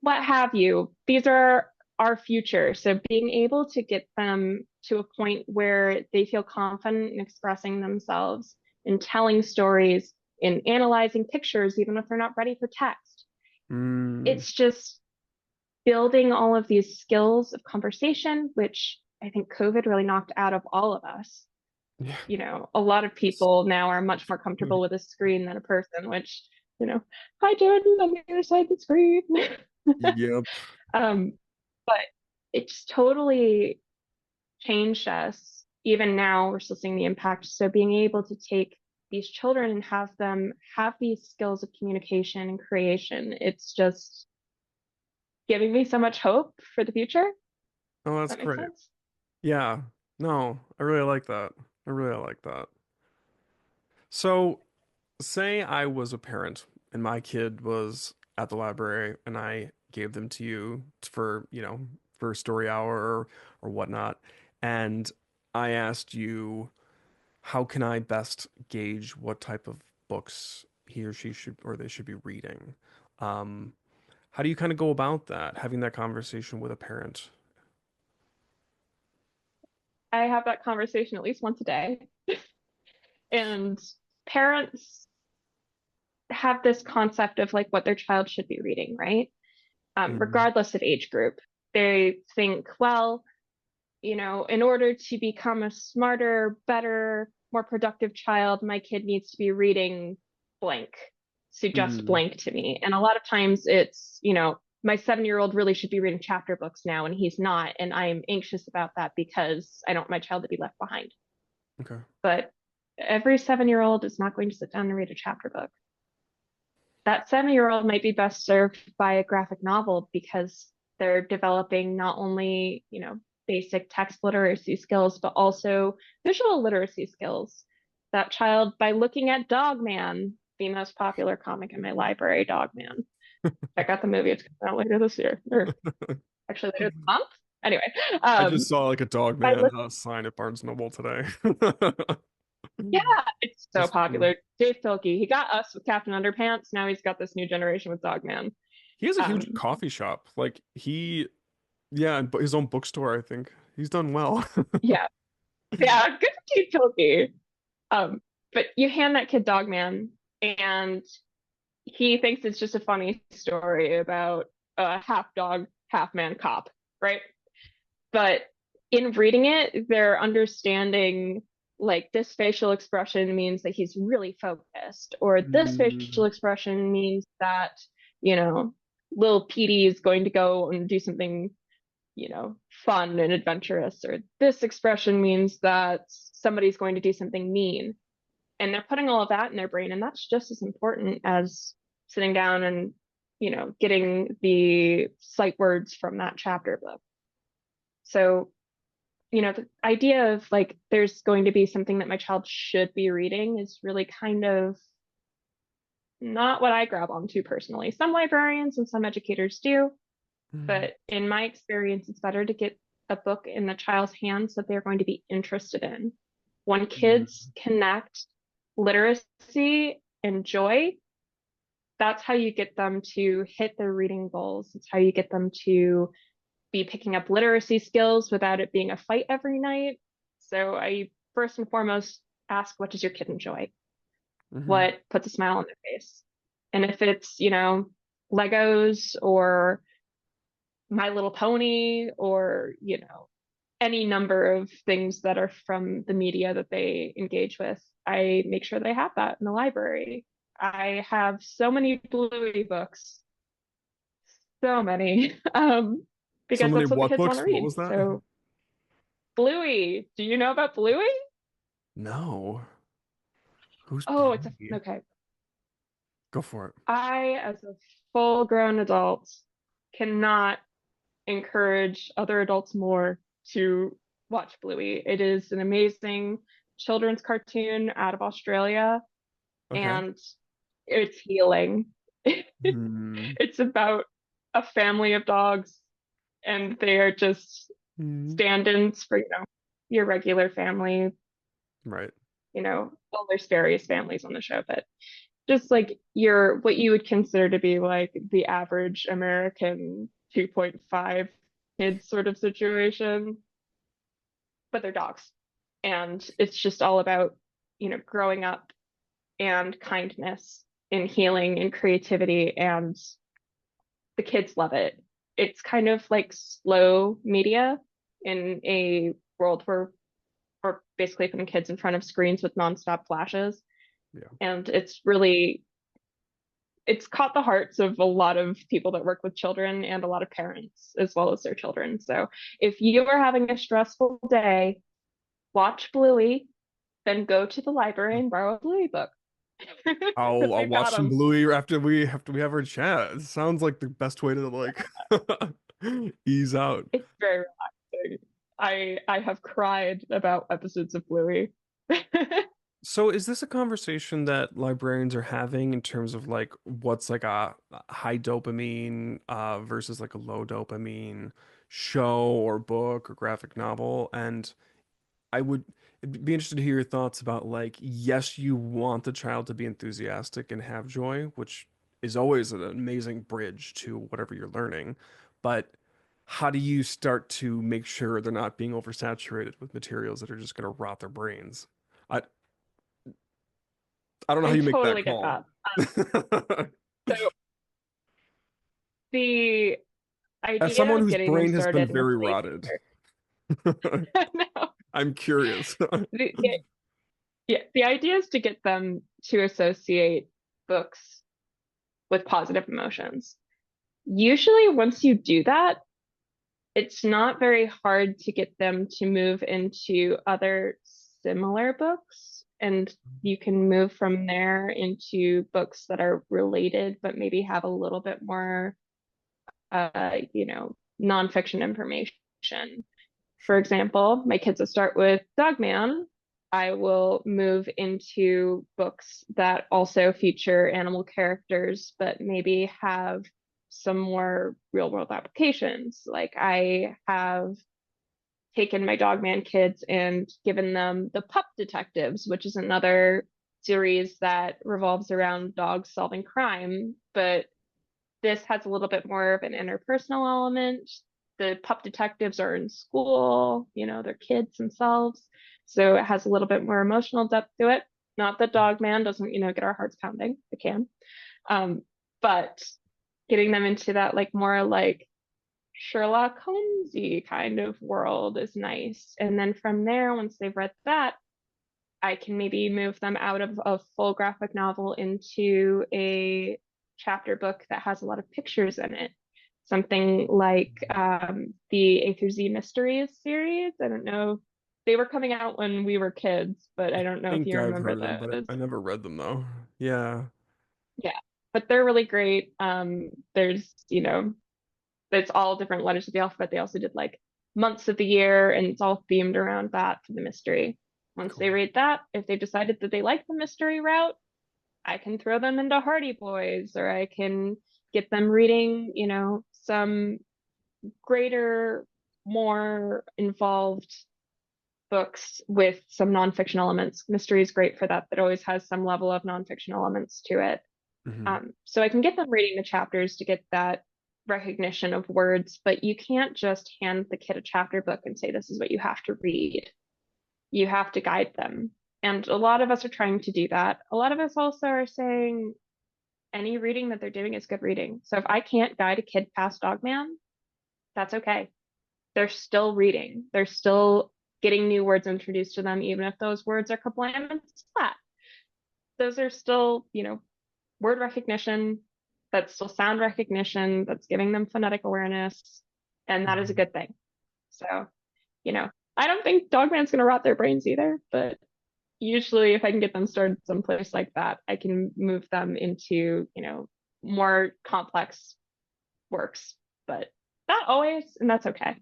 what have you. These are our future. So being able to get them to a point where they feel confident in expressing themselves, in telling stories, in analyzing pictures, even if they're not ready for text. Mm, It's just building all of these skills of conversation, which I think COVID really knocked out of all of us. yeah. A lot of people now are much more comfortable with a screen than a person, which, you know, hi, Jordan, on the other side of the screen. Yep. um, but it's totally changed us. Even now, we're still seeing the impact. So being able to take these children and have them have these skills of communication and creation, it's just giving me so much hope for the future. Oh, that's That makes great. sense. Yeah. No, I really like that. I really like that. So, say I was a parent and my kid was at the library and I gave them to you for, for a story hour or whatnot, and I asked you, how can I best gauge what type of books he or she should or they should be reading? Um, how do you kind of go about that, having that conversation with a parent? I have that conversation at least once a day. And parents have this concept of like what their child should be reading, right? Mm, Regardless of age group. They think, well, in order to become a smarter, better, more productive child, my kid needs to be reading blank, suggest mm, blank to me. And a lot of times it's, my 7-year-old really should be reading chapter books now, and he's not. And I'm anxious about that because I don't want my child to be left behind. okay. But every 7-year-old is not going to sit down and read a chapter book. That 7-year-old might be best served by a graphic novel because they're developing not only, basic text literacy skills, but also visual literacy skills. That child, by looking at Dogman, the most popular comic in my library, Dogman. Check out the movie. It's coming out later this year, or actually later this month. Anyway, I just saw like a dog by man look, sign at Barnes Noble today. yeah, it's so That's cool. popular. Dave Pilkey, he got us with Captain Underpants. Now he's got this new generation with Dogman. He has a huge Um, coffee shop. Like yeah, and his own bookstore, I think. He's done well. yeah, yeah, good for Dave Pilkey. Um, but you hand that kid Dogman, and he thinks it's just a funny story about a half dog, half man cop, right? But in reading it, they're understanding like this facial expression means that he's really focused, or this Mm, facial expression means that, you know, little Petey is going to go and do something fun and adventurous, or this expression means that somebody's going to do something mean. And they're putting all of that in their brain, and that's just as important as sitting down and, getting the sight words from that chapter book. So, the idea of like there's going to be something that my child should be reading is really kind of not what I grab onto personally. Some librarians and some educators do, Mm-hmm. but in my experience, it's better to get a book in the child's hands that they're going to be interested in. When kids connect literacy and joy, that's how you get them to hit their reading goals. It's how you get them to be picking up literacy skills without it being a fight every night. So I first and foremost ask, what does your kid enjoy? Mm-hmm. What puts a smile on their face? And if it's, Legos or My Little Pony or, any number of things that are from the media that they engage with, I make sure they have that in the library. I have so many Bluey books, so many, So because many that's what the what kids want to books? What read. was that? So Bluey, do you know about Bluey? No. Who's Oh, Bluey? okay. Go for it. I, as a full-grown adult, cannot encourage other adults more to watch Bluey. It is an amazing children's cartoon out of Australia, Okay. and it's healing. Hmm. It's about a family of dogs, and they are just Hmm. stand-ins for, your regular family. Right. Well, there's various families on the show, but just like your what you would consider to be like the average American 2.5 kids sort of situation, but they're dogs. And it's just all about, growing up and kindness and healing and creativity, and the kids love it. It's kind of like slow media in a world where we're basically putting kids in front of screens with nonstop flashes. Yeah. And it's caught the hearts of a lot of people that work with children and a lot of parents as well as their children. So if you are having a stressful day, watch Bluey, then go to the library and borrow a Bluey book because I'll they've got watch some them. Bluey after we have our chat. It sounds like the best way to like ease out. It's very relaxing. I have cried about episodes of Bluey. So is this a conversation that librarians are having in terms of like what's like a high dopamine versus like a low dopamine show or book or graphic novel? And I would be interested to hear your thoughts about like, yes, you want the child to be enthusiastic and have joy, which is always an amazing bridge to whatever you're learning. But how do you start to make sure they're not being oversaturated with materials that are just going to rot their brains? I I don't know how I you make that totally get call. that. So the As idea someone of whose getting them brain has been started in a very place rotted, no, I'm curious. the, yeah, the idea is to get them to associate books with positive emotions. Usually, once you do that, it's not very hard to get them to move into other similar books. And you can move from there into books that are related, but maybe have a little bit more, nonfiction information. For Sure. example, my kids will start with Dogman. I will move into books that also feature animal characters, but maybe have some more real world applications. Like I have taken my Dogman kids and given them the Pup Detectives, which is another series that revolves around dogs solving crime, but this has a little bit more of an interpersonal element. The pup detectives are in school, they're kids themselves. So it has a little bit more emotional depth to it. Not that Dog Man doesn't, get our hearts pounding. It can. Um, but getting them into that like more like Sherlock Holmesy kind of world is nice. And then from there, once they've read that, I can maybe move them out of a full graphic novel into a chapter book that has a lot of pictures in it. Something like the A through Z Mysteries series. I don't know. They were coming out when we were kids, but I don't know if Think you I've remember heard of them, but those. I never read them though. Yeah, Yeah, but they're really great. There's, it's all different letters of the alphabet. They also did like months of the year, and it's all themed around that for the mystery. Once they cool. read that, if they decided that they like the mystery route, I can throw them into Hardy Boys, or I can get them reading, some greater, more involved books with some nonfiction elements. Mystery is great for that. That always has some level of nonfiction elements to it. Hmm. So I can get them reading the chapters to get that recognition of words, but you can't just hand the kid a chapter book and say, this is what you have to read. You have to guide them. And a lot of us are trying to do that. A lot of us also are saying any reading that they're doing is good reading. So if I can't guide a kid past Dogman, that's okay. They're still reading. They're still getting new words introduced to them, even if those words are kablam and splat. Those are still, word recognition, that's still sound recognition, that's giving them phonetic awareness, and that is a Hmm. good thing. So, you know, I don't think Dogman's going to rot their brains either, but usually if I can get them started someplace like that, I can move them into, more complex works. But not always, and that's okay.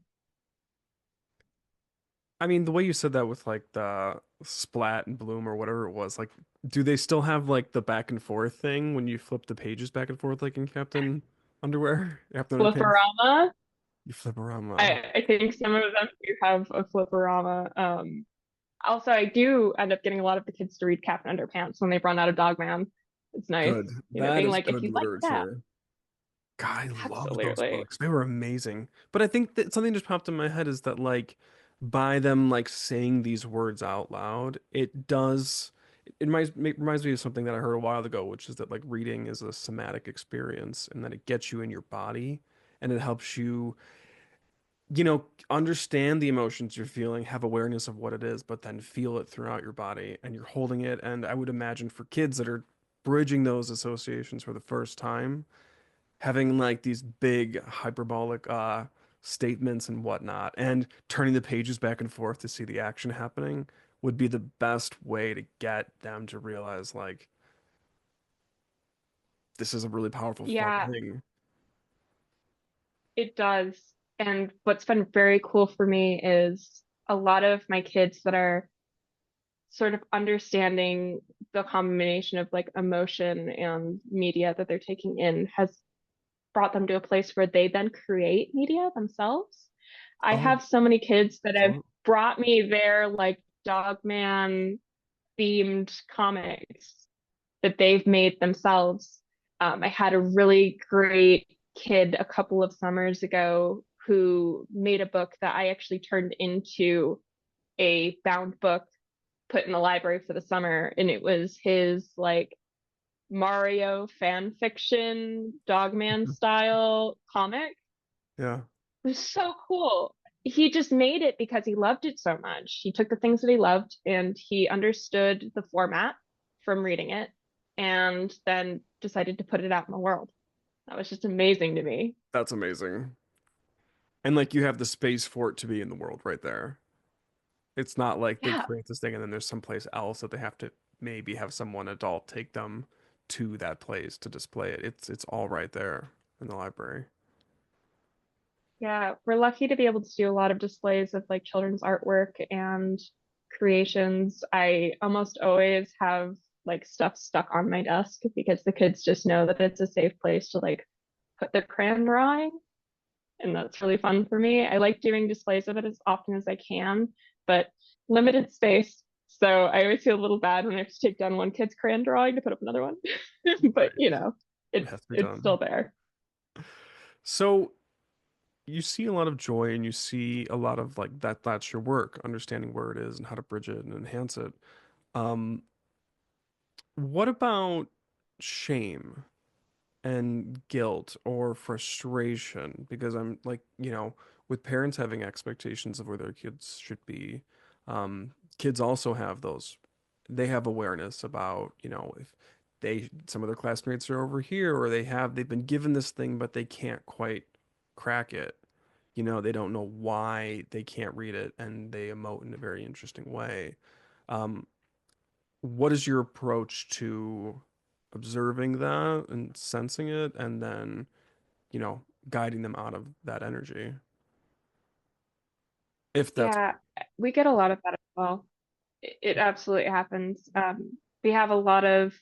I mean, the way you said that with like the splat and bloom or whatever it was, like, do they still have like the back and forth thing when you flip the pages back and forth, like in Captain Underwear, Captain Underpants? Fliporama, You flip around. I think some of them do have a Fliporama. Also, I do end up getting a lot of the kids to read Captain Underpants when they've run out of Dogman. It's nice, Good. being That is like, if good you like that, literature. God, I love those absolutely. books. They were amazing. But I think that something just popped in my head is that like by them like saying these words out loud, it does it reminds me of something that I heard a while ago, which is that like reading is a somatic experience and that it gets you in your body and it helps you, understand the emotions you're feeling, have awareness of what it is, but then feel it throughout your body and you're holding it. And I would imagine for kids that are bridging those associations for the first time having like these big hyperbolic statements and whatnot and turning the pages back and forth to see the action happening would be the best way to get them to realize like this is a really powerful fun Yeah, thing. it does. And what's been very cool for me is a lot of my kids that are sort of understanding the combination of like emotion and media that they're taking in has brought them to a place where they then create media themselves. I Oh, have so many kids that have excellent. brought me their like Dogman themed comics that they've made themselves. I had a really great kid a couple of summers ago who made a book that I actually turned into a bound book, put in the library for the summer, and it was his like Mario fan fiction Dogman style comic. Yeah, It was so cool. He just made it because he loved it so much. He took the things that he loved and he understood the format from reading it and then decided to put it out in the world. That was just amazing to me. that's amazing. And like you have the space for it to be in the world right there. It's not like they Yeah. create this thing and then there's someplace else that they have to maybe have someone adult take them to that place to display it. It's all right there in the library. Yeah, we're lucky to be able to do a lot of displays of like children's artwork and creations. I almost always have like stuff stuck on my desk because the kids just know that it's a safe place to like put their crayon drawing, and that's really fun for me. I like doing displays of it as often as I can, but limited space. So I always feel a little bad when I have to take down one kid's crayon drawing to put up another one. But Right. It it's has to be it's still done. there. So you see a lot of joy and you see a lot of like that's your work, understanding where it is and how to bridge it and enhance it. Um, what about shame and guilt or frustration? Because I'm like, with parents having expectations of where their kids should be, kids also have those. They have awareness about, if some of their classmates are over here or they've been given this thing, but they can't quite crack it. You know, they don't know why they can't read it and they emote in a very interesting way. Um, what is your approach to observing that and sensing it and then, you know, guiding them out of that energy? If that's, Yeah, we get a lot of that as well. It absolutely happens. We have a lot of,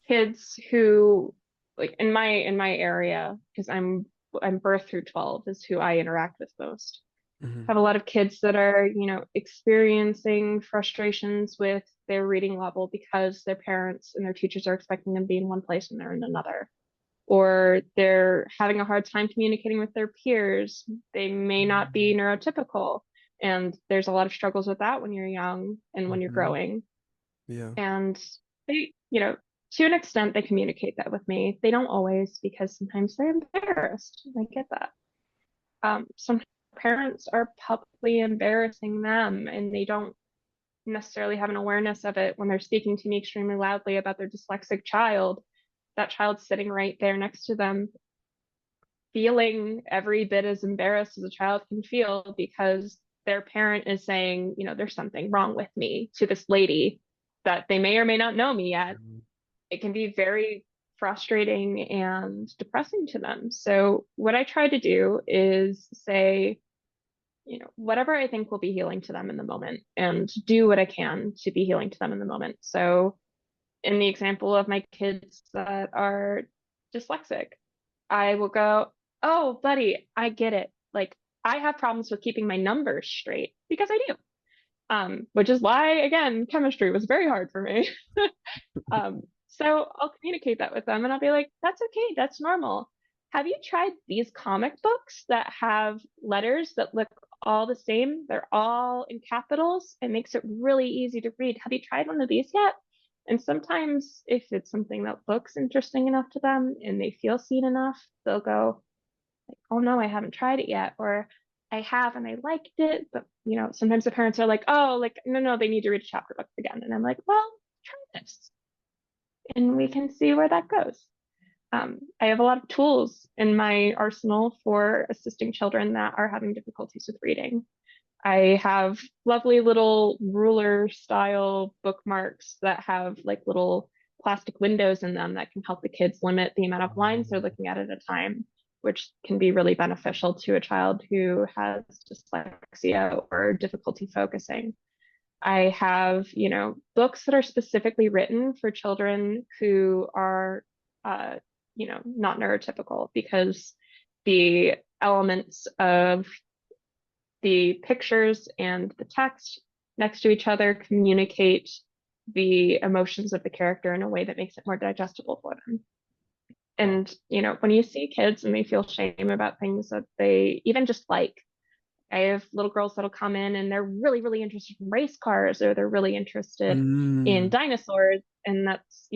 kids who like in my area, because I'm birth through 12 is who I interact with most. Mhm. Have a lot of kids that are, experiencing frustrations with their reading level because their parents and their teachers are expecting them to be in one place and they're in another. Or they're having a hard time communicating with their peers. They may not be neurotypical. And there's a lot of struggles with that when you're young and when you're Mhm. growing. Yeah. And they, to an extent, they communicate that with me. They don't always because sometimes they're embarrassed. I get that. Some parents are publicly embarrassing them and they don't necessarily have an awareness of it when they're speaking to me extremely loudly about their dyslexic child. That child's sitting right there next to them, feeling every bit as embarrassed as a child can feel because their parent is saying, there's something wrong with me to this lady that they may or may not know me yet. It can be very frustrating and depressing to them. So, what I try to do is say, whatever I think will be healing to them in the moment and do what I can to be healing to them in the moment. So, in the example of my kids that are dyslexic, I will go, "Oh, buddy, I get it. Like, I have problems with keeping my numbers straight because I do." Which is why, again, chemistry was very hard for me. So I'll communicate that with them and I'll be like, that's okay, that's normal. Have you tried these comic books that have letters that look all the same? They're all in capitals. It makes it really easy to read. Have you tried one of these yet? And sometimes, if it's something that looks interesting enough to them and they feel seen enough, they'll go, oh no, I haven't tried it yet. Or I have and I liked it. But, sometimes the parents are like, oh, like, no, no, they need to read a chapter book again. And I'm like, well, try this and we can see where that goes. I have a lot of tools in my arsenal for assisting children that are having difficulties with reading. I have lovely little ruler style bookmarks that have like little plastic windows in them that can help the kids limit the amount of lines they're looking at a time, which can be really beneficial to a child who has dyslexia or difficulty focusing. I have, books that are specifically written for children who are, uh, not neurotypical because the elements of the pictures and the text next to each other communicate the emotions of the character in a way that makes it more digestible for them. And, when you see kids and they feel shame about things that they even just like, I have little girls that'll come in and they're really, really interested in race cars or they're really interested in Mm. dinosaurs. And that's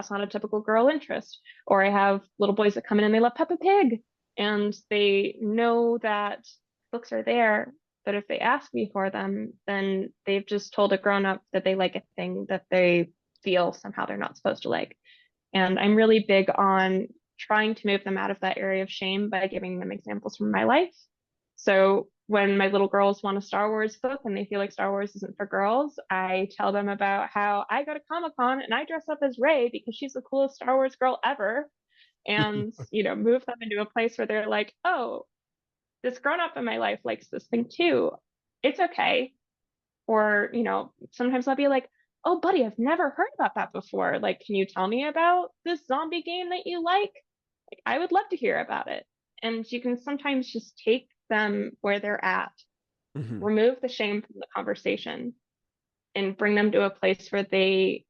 not a typical girl interest. Or I have little boys that come in and they love Peppa Pig and they know that books are there. But if they ask me for them, then they've just told a grown up that they like a thing that they feel somehow they're not supposed to like. And I'm really big on trying to move them out of that area of shame by giving them examples from my life. So when my little girls want a Star Wars book and they feel like Star Wars isn't for girls, I tell them about how I go to Comic-Con and I dress up as Rey because she's the coolest Star Wars girl ever. And, move them into a place where they're like, oh, this grown up in my life likes this thing too. It's okay. Or, sometimes I'll be like, oh, buddy, I've never heard about that before. Like, can you tell me about this zombie game that you like? Like, I would love to hear about it. And you can sometimes just take them where they're at, Mhm. remove the shame from the conversation, and bring them to a place where they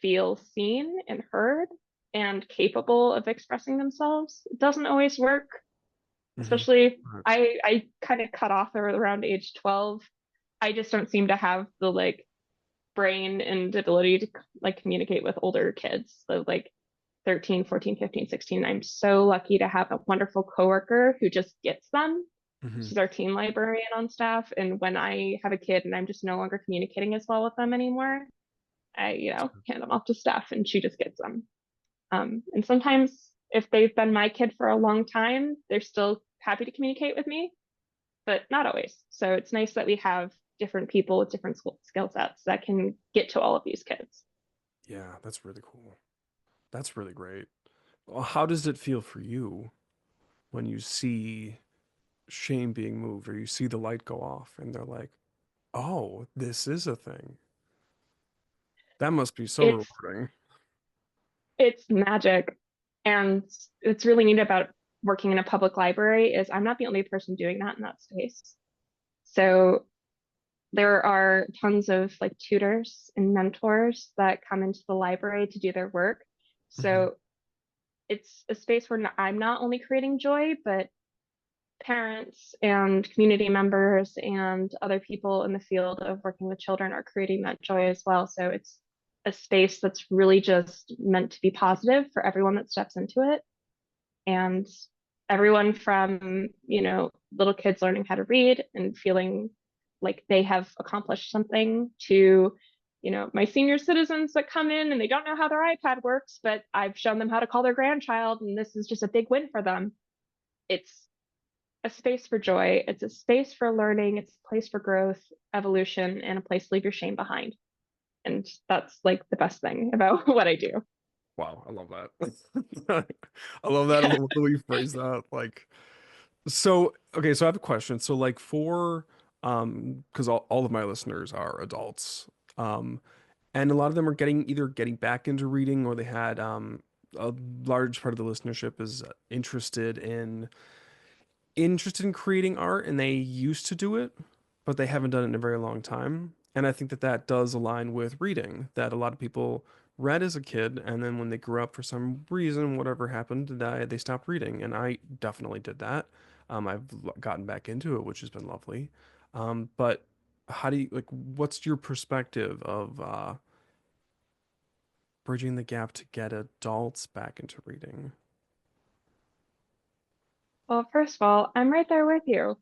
feel seen and heard and capable of expressing themselves. It doesn't always work, Mhm. especially Right. I kind of cut off around age 12. I just don't seem to have the like brain and ability to like communicate with older kids. So like 13, 14, 15, 16. I'm so lucky to have a wonderful coworker who just gets them. Mhm. She's our teen librarian on staff. And when I have a kid and I'm just no longer communicating as well with them anymore, I, hand them off to staff and she just gets them. And sometimes If they've been my kid for a long time, they're still happy to communicate with me, but not always. So it's nice that we have different people with different skill sets that can get to all of these kids. Yeah, that's really cool. That's really great. Well, how does it feel for you when you see shame being moved or you see the light go off and they're like, oh, this is a thing? That must be so It's rewarding. it's magic. And it's really neat about working in a public library is I'm not the only person doing that in that space. So there are tons of like tutors and mentors that come into the library to do their work. Mhm. So it's a space where I'm not only creating joy, but parents and community members and other people in the field of working with children are creating that joy as well. So it's a space that's really just meant to be positive for everyone that steps into it. And everyone from, little kids learning how to read and feeling like they have accomplished something to, my senior citizens that come in and they don't know how their iPad works, but I've shown them how to call their grandchild, and this is just a big win for them. It's a space for joy. It's a space for learning. It's a place for growth, evolution, and a place to leave your shame behind. And that's like the best thing about what I do. Wow, I love that. I love that. I love the way you phrase that. Like, so, okay, so I have a question. So, like, because all of my listeners are adults, um, and a lot of them are either getting back into reading or they had, a large part of the listenership is interested in creating art and they used to do it, but they haven't done it in a very long time. And I think that that does align with reading, that a lot of people read as a kid and then when they grew up for some reason, whatever happened, they stopped reading. And I definitely did that. I've gotten back into it, which has been lovely. But how do you like, what's your perspective of bridging the gap to get adults back into reading? Well, first of all, I'm right there with you.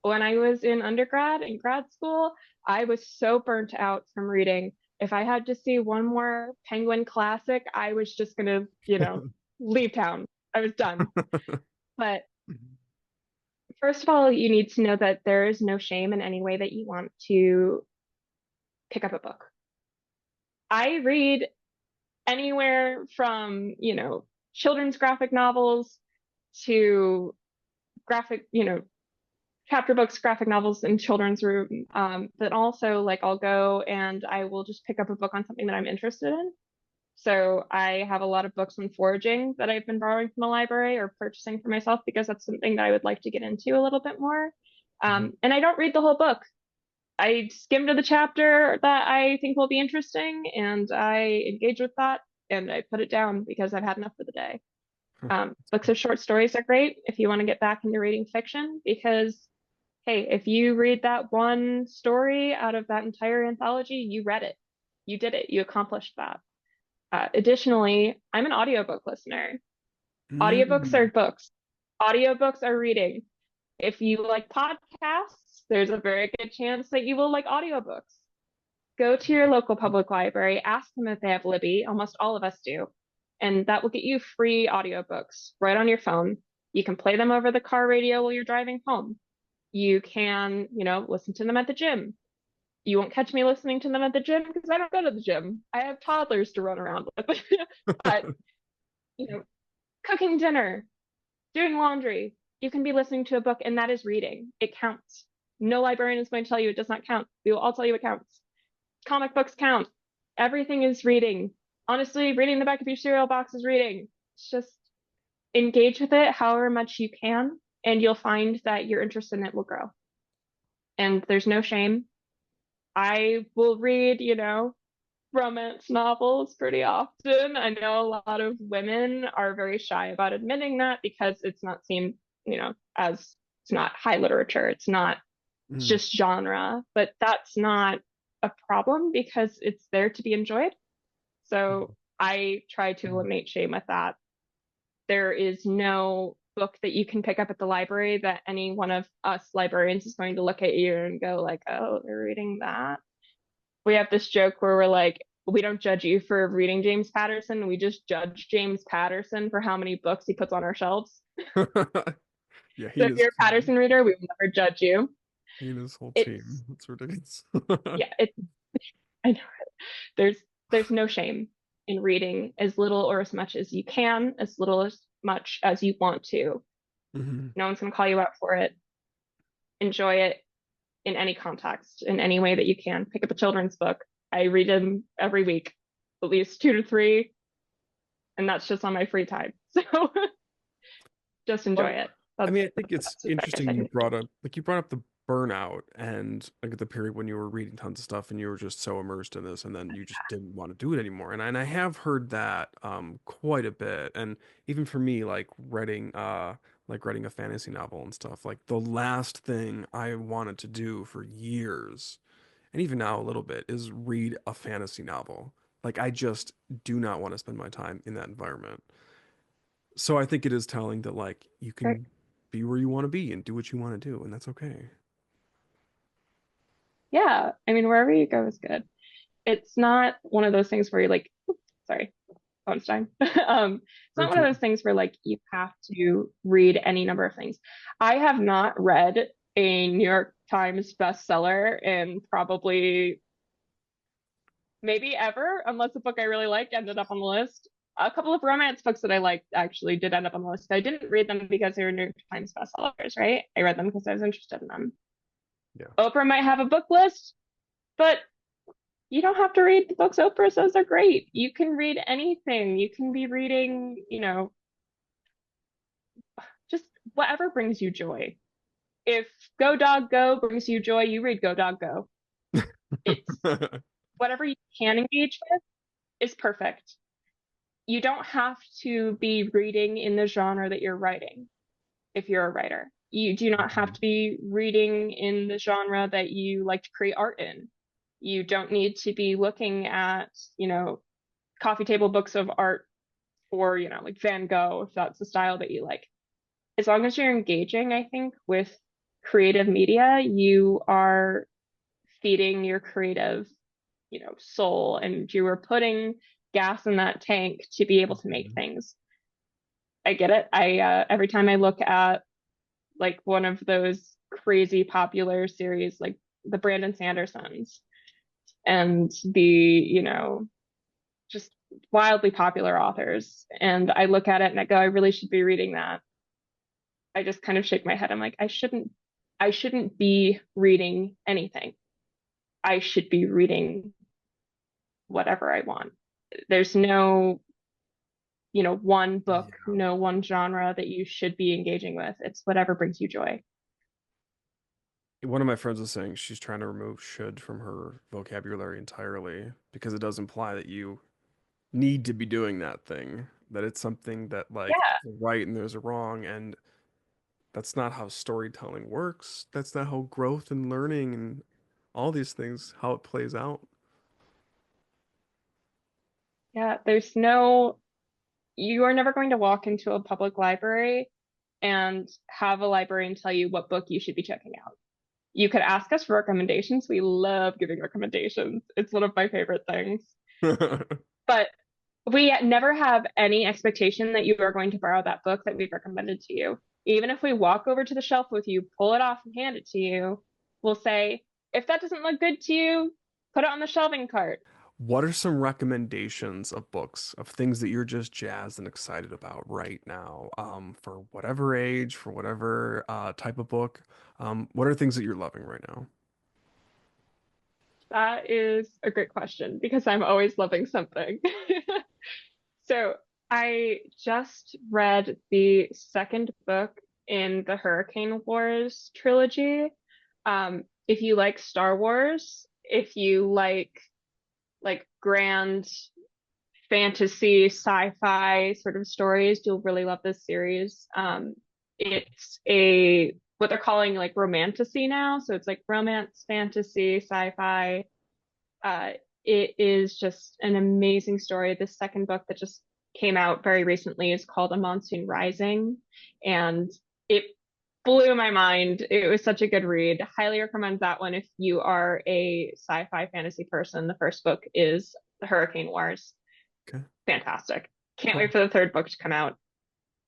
When I was in undergrad and grad school, I was so burnt out from reading. If I had to see one more Penguin classic, I was just gonna, leave town. I was done. But first of all, you need to know that there is no shame in any way that you want to pick up a book. I read anywhere from, children's graphic novels to graphic, chapter books, graphic novels in children's room. But also like I'll go and I will just pick up a book on something that I'm interested in. So I have a lot of books on foraging that I've been borrowing from the library or purchasing for myself because that's something that I would like to get into a little bit more. Mhm. And I don't read the whole book. I skim to the chapter that I think will be interesting and I engage with that and I put it down because I've had enough for the day. Books of short stories are great if you want to get back into reading fiction because, hey, if you read that one story out of that entire anthology, you read it. You did it. You accomplished that. Additionally, I'm an audiobook listener. Audiobooks are Mm. books. Audiobooks are reading. If you like podcasts, there's a very good chance that you will like audiobooks. Go to your local public library, ask them if they have Libby. Almost all of us do. And that will get you free audiobooks right on your phone. You can play them over the car radio while you're driving home. You can, listen to them at the gym. You won't catch me listening to them at the gym because I don't go to the gym. I have toddlers to run around with. But, you know, cooking dinner, doing laundry, you can be listening to a book and that is reading. It counts. No librarian is going to tell you it does not count. We will all tell you it counts. Comic books count. Everything is reading. Honestly, reading the back of your cereal box is reading. It's just engage with it however much you can, and you'll find that your interest in it will grow. And there's no shame. I will read, romance novels pretty often. I know a lot of women are very shy about admitting that because it's not seen, as it's not high literature. It's Mm. just genre, but that's not a problem because it's there to be enjoyed. So I try to eliminate shame with that. There is no book that you can pick up at the library that any one of us librarians is going to look at you and go like, "Oh, they're reading that." We have this joke where we're like, We don't judge you for reading James Patterson. We just judge James Patterson for how many books he puts on our shelves. Yeah, So he if is you're a king. Patterson reader, we will never judge you. He and his whole It's team. It's ridiculous. yeah, it's I know there's there's no shame in reading as little or as much as you can, as little as much as you want to. Mhm. No one's gonna call you out for it. Enjoy it in any context, in any way that you can. Pick up a children's book. I read them every week, at least two to three, and that's just on my free time. So just enjoy Well, it. I That's mean, I the think it's best advice interesting I you can brought up like you brought up the burnout and like the period when you were reading tons of stuff and you were just so immersed in this and then you just didn't want to do it anymore. And I have heard that quite a bit. And even for me, like writing a fantasy novel and stuff, like the last thing I wanted to do for years, and even now a little bit, is read a fantasy novel. Like I just do not want to spend my time in that environment. So I think it is telling that like you say. can be where you want to be and do what you want to do, and that's okay. Yeah, I mean, wherever you go is good. It's not one of those things where you're like, sorry, Einstein. It's not Very one of true. those things where like you have to read any number of things. I have not read a New York Times bestseller in probably maybe ever, unless a book I really liked ended up on the list. A couple of romance books that I liked actually did end up on the list. I didn't read them because they were New York Times bestsellers, right? I read them because I was interested in them. Yeah. Oprah might have a book list, but you don't have to read the books Oprah says are great. You can read anything. You can be reading, just whatever brings you joy. If Go Dog Go brings you joy, you read Go Dog Go. It's whatever you can engage with is perfect. You don't have to be reading in the genre that you're writing if you're a writer. You do not have Mhm. to be reading in the genre that you like to create art in. You don't need to be looking at, coffee table books of art or, like Van Gogh, if that's the style that you like. As long as you're engaging, I think, with creative media, you are feeding your creative, soul and you are putting gas in that tank to be able to make Mhm. things. I get it. Every time I look at like one of those crazy popular series like the Brandon Sandersons and the, just wildly popular authors. And I look at it and I go, I really should be reading that. I just kind of shake my head. I'm like, I shouldn't be reading anything. I should be reading whatever I want. There's no, one book, Yeah. no one genre that you should be engaging with. It's whatever brings you joy. One of my friends was saying she's trying to remove should from her vocabulary entirely because it does imply that you need to be doing that thing, that it's something that like Yeah, there's a right and there's a wrong, and that's not how storytelling works. That's not how growth and learning and all these things, how it plays out. yeah. You are never going to walk into a public library and have a librarian tell you what book you should be checking out. You could ask us for recommendations. We love giving recommendations. It's one of my favorite things. But we never have any expectation that you are going to borrow that book that we've recommended to you. Even if we walk over to the shelf with you, pull it off and hand it to you, we'll say, if that doesn't look good to you, put it on the shelving cart. What are some recommendations of books, of things that you're just jazzed and excited about right now? For whatever age, for whatever type of book. What are things that you're loving right now? That is a great question because I'm always loving something. So I just read the second book in the Hurricane Wars trilogy. If you like Star Wars, if you like grand fantasy, sci-fi sort of stories, you'll really love this series. It's a what they're calling like romantasy now, so it's like romance, fantasy, sci-fi. Uh, it is just an amazing story. The second book that just came out very recently is called A Monsoon Rising, and it blew my mind. It was such a good read. Highly recommend that one if you are a sci-fi fantasy person. The first book is the Hurricane Wars. Okay. Fantastic. Can't wait Cool. for the third book to come out.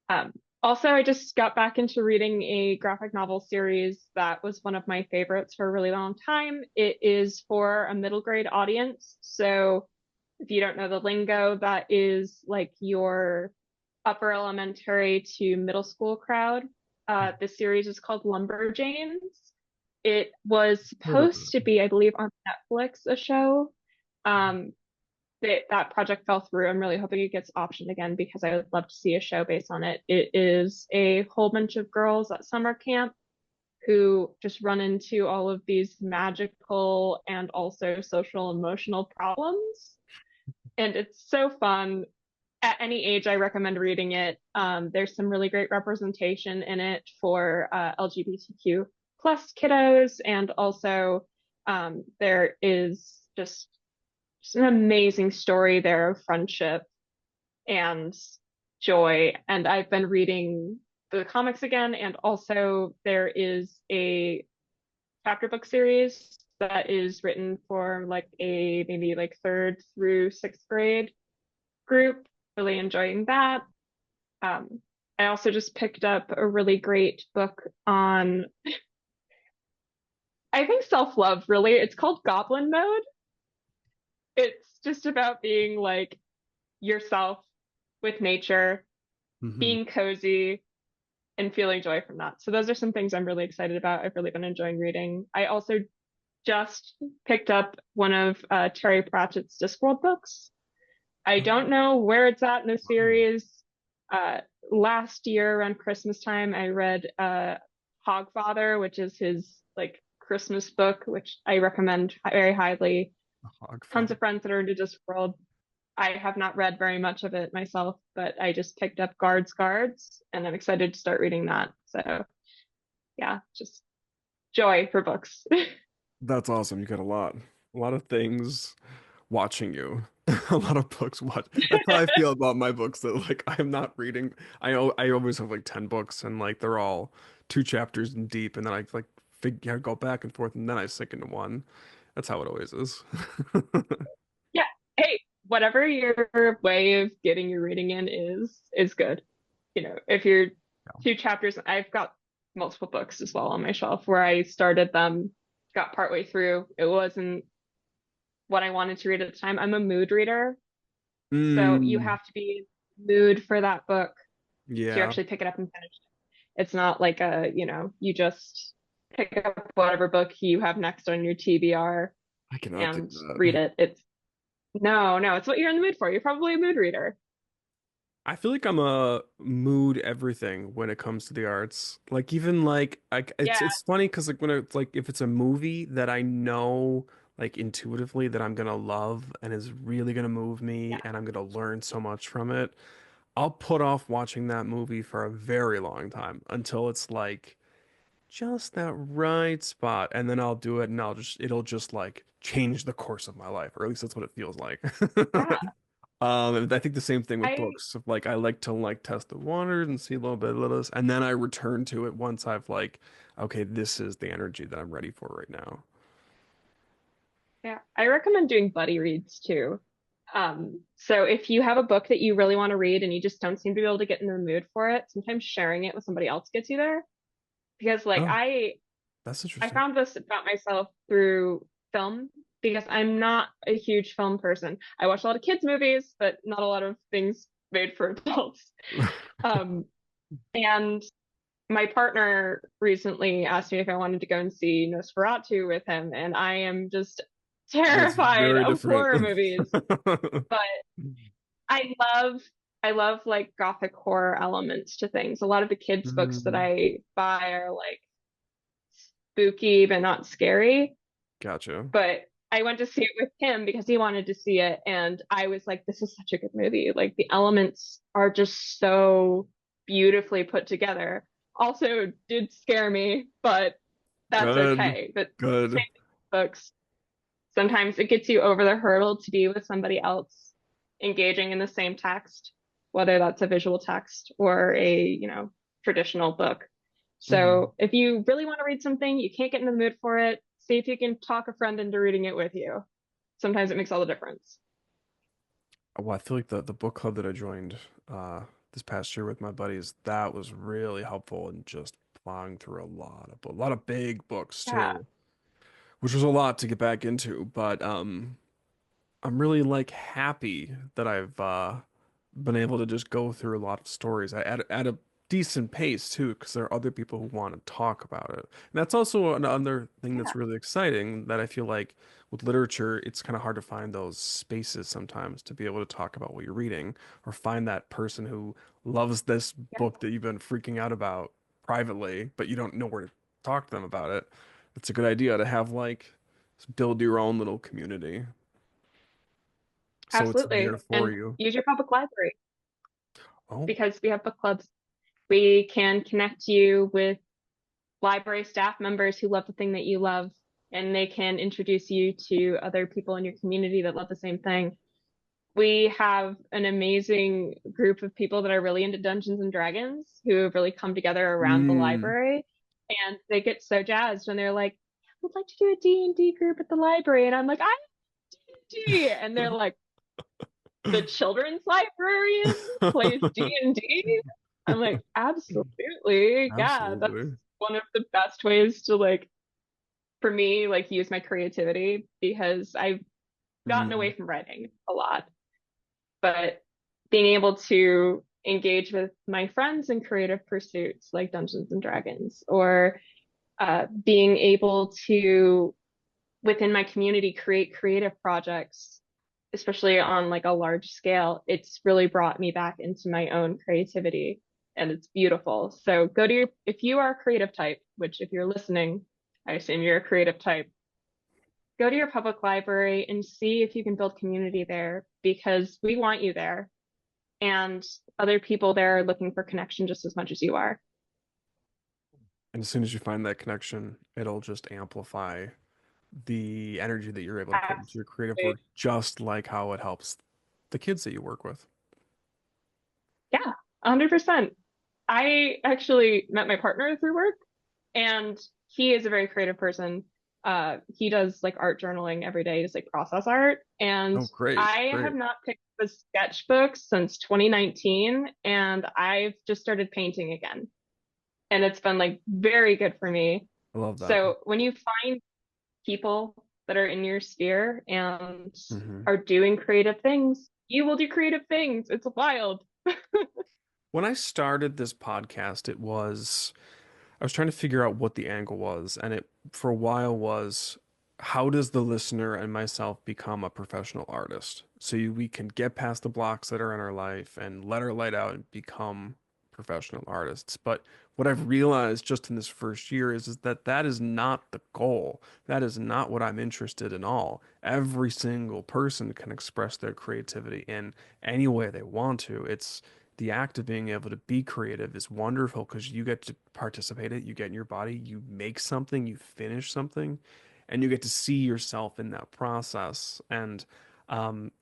Um, Also, I just got back into reading a graphic novel series that was one of my favorites for a really long time. It is for a middle grade audience. So if you don't know the lingo, that is like your upper elementary to middle school crowd. This series is called Lumberjanes. It was Heard of supposed to it. be, I believe, on Netflix, a show. Um, that project fell through. I'm really hoping it gets optioned again because I would love to see a show based on it. It is a whole bunch of girls at summer camp who just run into all of these magical and also social emotional problems. And it's so fun. At any age, I recommend reading it. There's some really great representation in it for LGBTQ plus kiddos, and also there is just an amazing story there of friendship and joy. And I've been reading the comics again, and also there is a chapter book series that is written for like a maybe like third through sixth grade group. Really enjoying that. Um, I also just picked up a really great book on, I think, self-love, really. It's called Goblin Mode. It's just about being like yourself with nature, Hmm. being cozy, and feeling joy from that. So those are some things I'm really excited about. I've really been enjoying reading. I also just picked up one of Terry Pratchett's Discworld books. I don't know where it's at in the series. Uh, Last year around Christmas time, I read Hogfather, which is his like Christmas book, which I recommend very highly. Tons Hogfather. of friends that are into Discworld. I have not read very much of it myself, but I just picked up Guards, and I'm excited to start reading that. So yeah, just joy for books. That's awesome. You got a lot of things watching you. A lot of books watch. That's how I feel about my books that like I'm not reading. I always have like 10 books and like they're all two chapters in deep and then I like figure go back and forth and then I sink into one. That's how it always is. Yeah. Hey, whatever your way of getting your reading in is good. You know, if you're two chapters, I've got multiple books as well on my shelf where I started them, got partway through. It wasn't what I wanted to read at the time. I'm a mood reader, so you Mm, have to be in the mood for that book to yeah, actually pick it up and finish it. It's not like you just pick up whatever book you have next on your TBR I cannot do and read that. it. It's no, it's what you're in the mood for. You're probably a mood reader. I feel like I'm a mood everything when it comes to the arts. Like even like Yeah, it's funny because like when it's like if it's a movie that I know like intuitively that I'm gonna love and is really gonna move me yeah, and I'm gonna learn so much from it, I'll put off watching that movie for a very long time until it's like just that right spot and then I'll do it and it'll just like change the course of my life or at least that's what it feels like. yeah. And I think the same thing with I books. Like I like to like test the waters and see a little bit of this, and then I return to it once I've like, okay, this is the energy that I'm ready for right now. Yeah, I recommend doing buddy reads too. So if you have a book that you really want to read and you just don't seem to be able to get in the mood for it, sometimes sharing it with somebody else gets you there. Because like Oh, I that's I interesting. found this about myself through film because I'm not a huge film person. I watch a lot of kids movies, but not a lot of things made for adults. Um, and my partner recently asked me if I wanted to go and see Nosferatu with him, and I am just That's terrified very of different. horror movies. But I love I love like gothic horror elements to things. A lot of the kids' books that Mm, I buy are like spooky but not scary. gotcha. But I went to see it with him because he wanted to see it, and I was like, this is such a good movie. Like the elements are just so beautifully put together. Also did scare me, but that's Good. okay. But same Good. with books. Sometimes it gets you over the hurdle to be with somebody else engaging in the same text, whether that's a visual text or a traditional book. Hmm. So if you really want to read something, you can't get in the mood for it, see if you can talk a friend into reading it with you. Sometimes it makes all the difference. well, I feel like the book club that I joined this past year with my buddies, that was really helpful in just plowing through a lot of big books Yeah, too, which was a lot to get back into. But I'm really like happy that I've been able to just go through a lot of stories at a decent pace too, because there are other people who want to talk about it. And that's also another thing yeah, that's really exciting that I feel like with literature, it's kind of hard to find those spaces sometimes to be able to talk about what you're reading or find that person who loves this yeah, book that you've been freaking out about privately, but you don't know where to talk to them about it. It's a good idea to have like build your own little community. So it's there absolutely. for And you. use your public library Oh, because we have book clubs. We can connect you with library staff members who love the thing that you love, and they can introduce you to other people in your community that love the same thing. We have an amazing group of people that are really into Dungeons and Dragons who have really come together around the mm. library, and they get so jazzed when they're like, I would like to do a D&D group at the library. And I'm like, I'm D&D. And they're like, the children's librarian plays D&D? I'm like, absolutely. Yeah, that's Absolutely. one of the best ways to like, for me, like use my creativity because I've gotten Mm. away from writing a lot, but being able to engage with my friends in creative pursuits like Dungeons and Dragons, or being able to, within my community, create creative projects, especially on like a large scale, it's really brought me back into my own creativity and it's beautiful. So go to your, if you are a creative type, which if you're listening, I assume you're a creative type, go to your public library and see if you can build community there because we want you there and other people there are looking for connection just as much as you are. And as soon as you find that connection, it'll just amplify the energy that you're able to put into your creative Absolutely. work, just like how it helps the kids that you work with. Yeah, 100%. I actually met my partner through work and he is a very creative person. He does like art journaling every day, just like process art. And Oh, great, I have great. not picked up a sketchbook since 2019, and I've just started painting again. And it's been like very good for me. I love that. So when you find people that are in your sphere and Hmm. are doing creative things, you will do creative things. It's wild. When I started this podcast, I was trying to figure out what the angle was, and it for a while was how does the listener and myself become a professional artist? We can get past the blocks that are in our life and let our light out and become professional artists. But what I've realized just in this first year is that that is not the goal. That is not what I'm interested in all. Every single person can express their creativity in any way they want to. It's the act of being able to be creative is wonderful because you get to participate in it, you get in your body, you make something, you finish something, and you get to see yourself in that process. And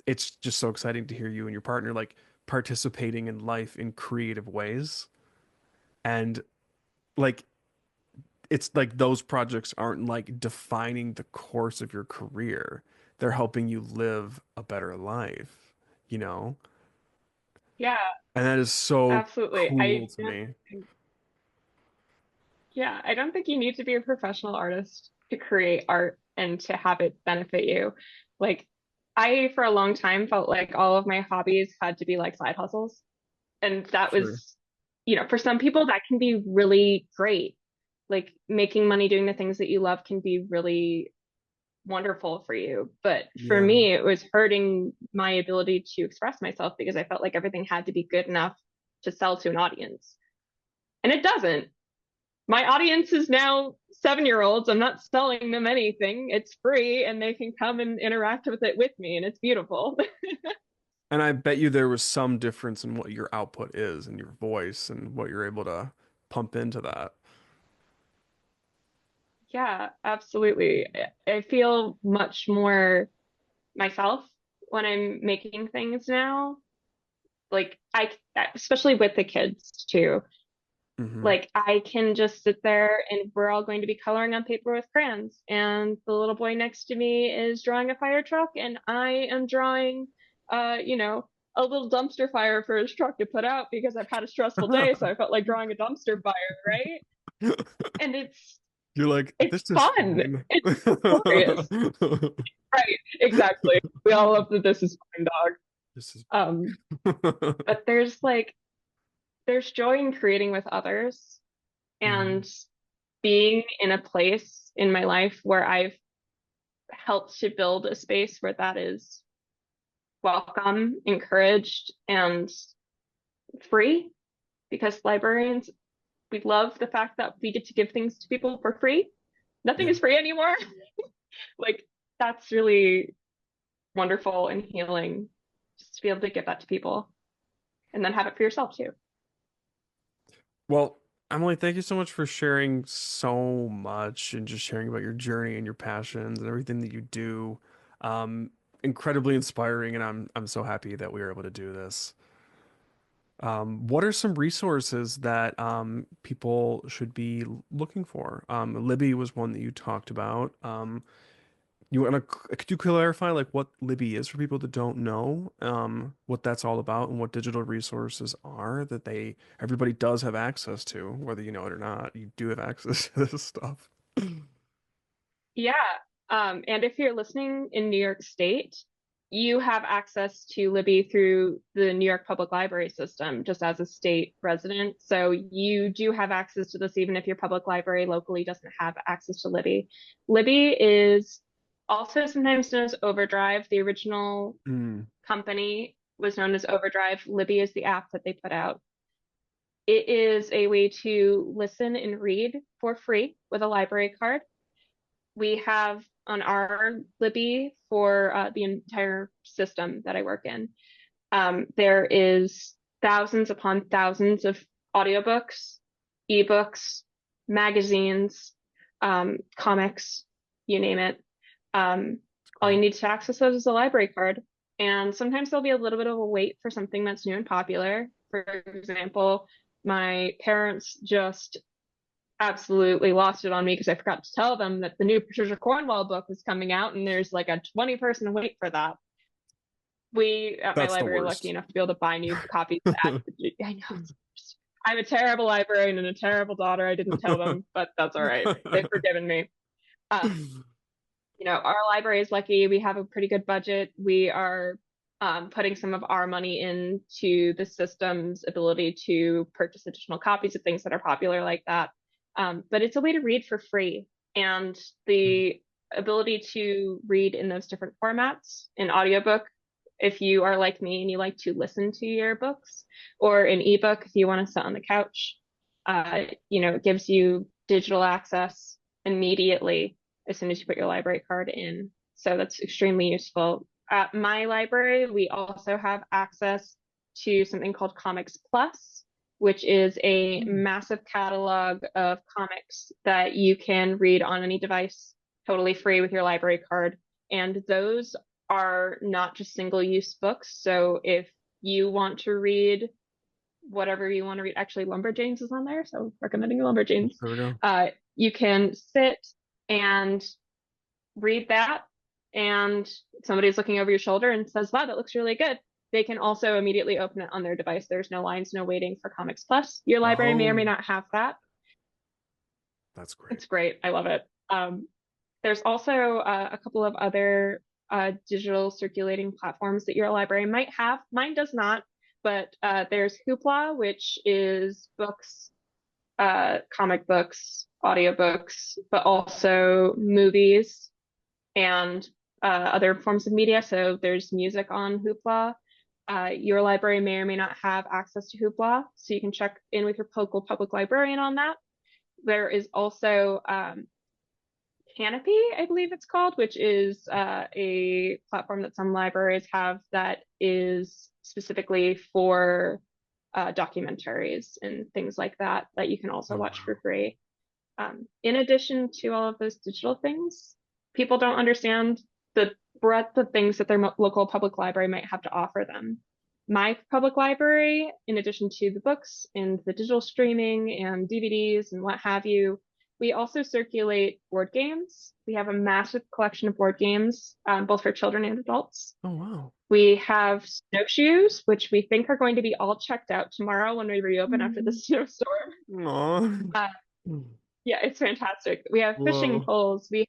it's just so exciting to hear you and your partner like participating in life in creative ways. And like it's like those projects aren't like defining the course of your career. They're helping you live a better life, you know? Yeah, And that is so absolutely. cool to me. Yeah, I don't think you need to be a professional artist to create art and to have it benefit you. Like, I, for a long time, felt like all of my hobbies had to be like side hustles. And that Sure. was, for some people, that can be really great. Like, making money doing the things that you love can be really wonderful for you. But for Yeah. me, it was hurting my ability to express myself because I felt like everything had to be good enough to sell to an audience. And it doesn't. My audience is now 7-year-olds. I'm not selling them anything. It's free and they can come and interact with it with me, and it's beautiful. And I bet you there was some difference in what your output is and your voice and what you're able to pump into that. Yeah, absolutely. I feel much more myself when I'm making things now. Like especially with the kids too. Hmm. Like I can just sit there and we're all going to be coloring on paper with crayons, and the little boy next to me is drawing a fire truck, and I am drawing you know, a little dumpster fire for his truck to put out because I've had a stressful day, so I felt like drawing a dumpster fire, right? And You're like, it's this is fun. fine. It's glorious. Right, exactly. We all love that this is fine, dog. This is Um, but there's joy in creating with others Mhm. and being in a place in my life where I've helped to build a space where that is welcome, encouraged, and free. Because librarians, we love the fact that we get to give things to people for free. Nothing Yeah. is free anymore. Like, that's really wonderful and healing just to be able to give that to people and then have it for yourself too. Well, Emily, thank you so much for sharing so much and just sharing about your journey and your passions and everything that you do. Um, Incredibly inspiring, and I'm so happy that we were able to do this. What are some resources that people should be looking for? Libby was one that you talked about. You want to, could you clarify like what Libby is for people that don't know, what that's all about and what digital resources are that everybody does have access to, whether you know it or not, you do have access to this stuff. Yeah. And if you're listening in New York State, you have access to Libby through the New York Public Library system, just as a state resident. So you do have access to this, even if your public library locally doesn't have access to Libby. Libby is also sometimes known as Overdrive. The original Mm, company was known as Overdrive. Libby is the app that they put out. It is a way to listen and read for free with a library card. We have on our Libby for the entire system that I work in. There is thousands upon thousands of audiobooks, ebooks, magazines, comics, you name it. Um, all you great. need to access those is a library card. And sometimes there'll be a little bit of a wait for something that's new and popular. For example, my parents just absolutely lost it on me because I forgot to tell them that the new Patricia Cornwell book was coming out, and there's like a 20-person wait for that. We at my That's the library are lucky worst. enough to be able to buy new copies of that. I know I'm a terrible librarian and a terrible daughter. I didn't tell them, but that's all right. They've forgiven me. Um, our library is lucky. We have a pretty good budget. We are putting some of our money into the system's ability to purchase additional copies of things that are popular like that. But it's a way to read for free. And the ability to read in those different formats, in audiobook, if you are like me and you like to listen to your books, or an ebook if you want to sit on the couch, it gives you digital access immediately as soon as you put your library card in. So that's extremely useful. At my library, we also have access to something called Comics Plus, which is a massive catalog of comics that you can read on any device totally free with your library card. And those are not just single use books. So if you want to read whatever you want to read, actually, Lumberjanes is on there. So recommending Lumberjanes. There we go. You can sit and read that, and somebody's looking over your shoulder and says, wow, that looks really good. They can also immediately open it on their device. There's no lines, no waiting for Comics Plus. Your library may or may Oh, not have that. that's great. It's great. I love it. There's also a couple of other digital circulating platforms that your library might have. Mine does not, but there's Hoopla, which is books, comic books, audiobooks, but also movies and other forms of media. So there's music on Hoopla. Your library may or may not have access to Hoopla, so you can check in with your local public librarian on that. There is also Canopy, I believe it's called, which is a platform that some libraries have that is specifically for documentaries and things like that that you can also Oh, watch for wow. free. In addition to all of those digital things, people don't understand the breadth of things that their local public library might have to offer them. My public library, in addition to the books and the digital streaming and DVDs and what have you, We also circulate board games. We have a massive collection of board games, both for children and adults. Oh wow. We have snowshoes, which we think are going to be all checked out tomorrow when we reopen after the snowstorm. Aw. Uh, yeah, it's fantastic. We have fishing Whoa. poles. We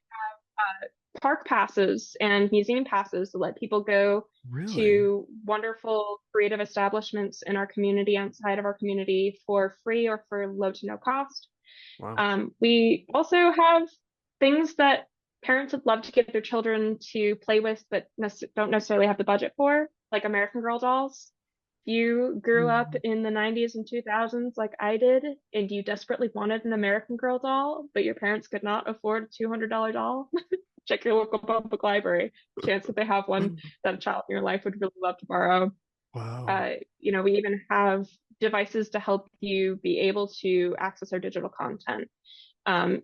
park passes and museum passes to let people go Really? to wonderful creative establishments in our community, outside of our community, for free or for low to no cost. Wow. We also have things that parents would love to give their children to play with, but don't necessarily have the budget for, like American Girl dolls. If you grew up Mhm. in the 90s and 2000s like I did, and you desperately wanted an American Girl doll, but your parents could not afford a $200 doll, check your local public library. Chance that they have one that a child in your life would really love to borrow. Wow. We even have devices to help you be able to access our digital content.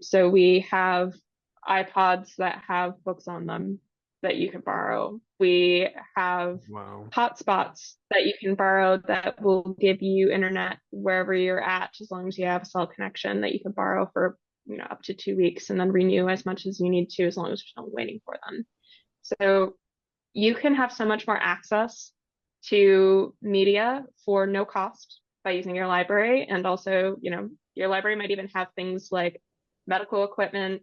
So we have iPods that have books on them that you can borrow. We have Wow. hotspots that you can borrow that will give you internet wherever you're at, as long as you have a cell connection that you can borrow for, up to 2 weeks and then renew as much as you need to, as long as there's no waiting for them. So you can have so much more access to media for no cost by using your library. And also, your library might even have things like medical equipment,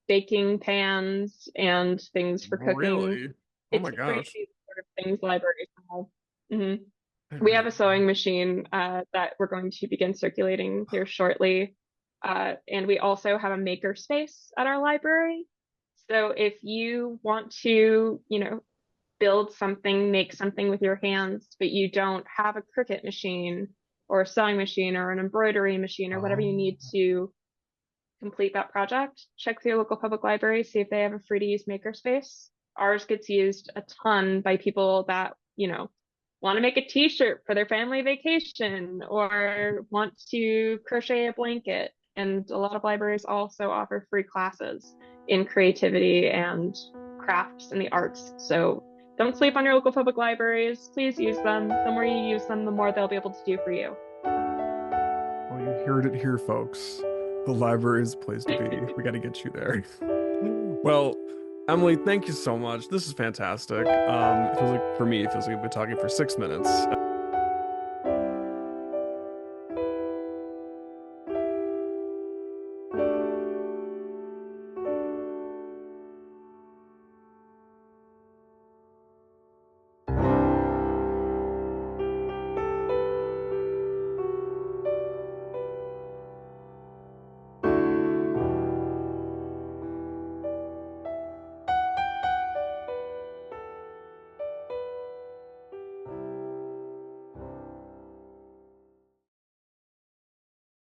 baking pans, and things for cooking. Really? Oh It's my crazy gosh. the sort of things libraries have. Mhm. I We have didn't a sewing machine that we're going to begin circulating here shortly. And we also have a maker space at our library. So if you want to, build something, make something with your hands, but you don't have a Cricut machine or a sewing machine or an embroidery machine or whatever you Oh, need to complete that project, check with your local public library, see if they have a free to use makerspace. Ours gets used a ton by people that, want to make a t-shirt for their family vacation or want to crochet a blanket. And a lot of libraries also offer free classes in creativity and crafts and the arts. So don't sleep on your local public libraries. Please use them. The more you use them, the more they'll be able to do for you. well, you heard it here, folks. The library is the place to be. We got to get you there. Well, Emily, thank you so much. This is fantastic. It feels like for me, it feels like we've been talking for 6 minutes.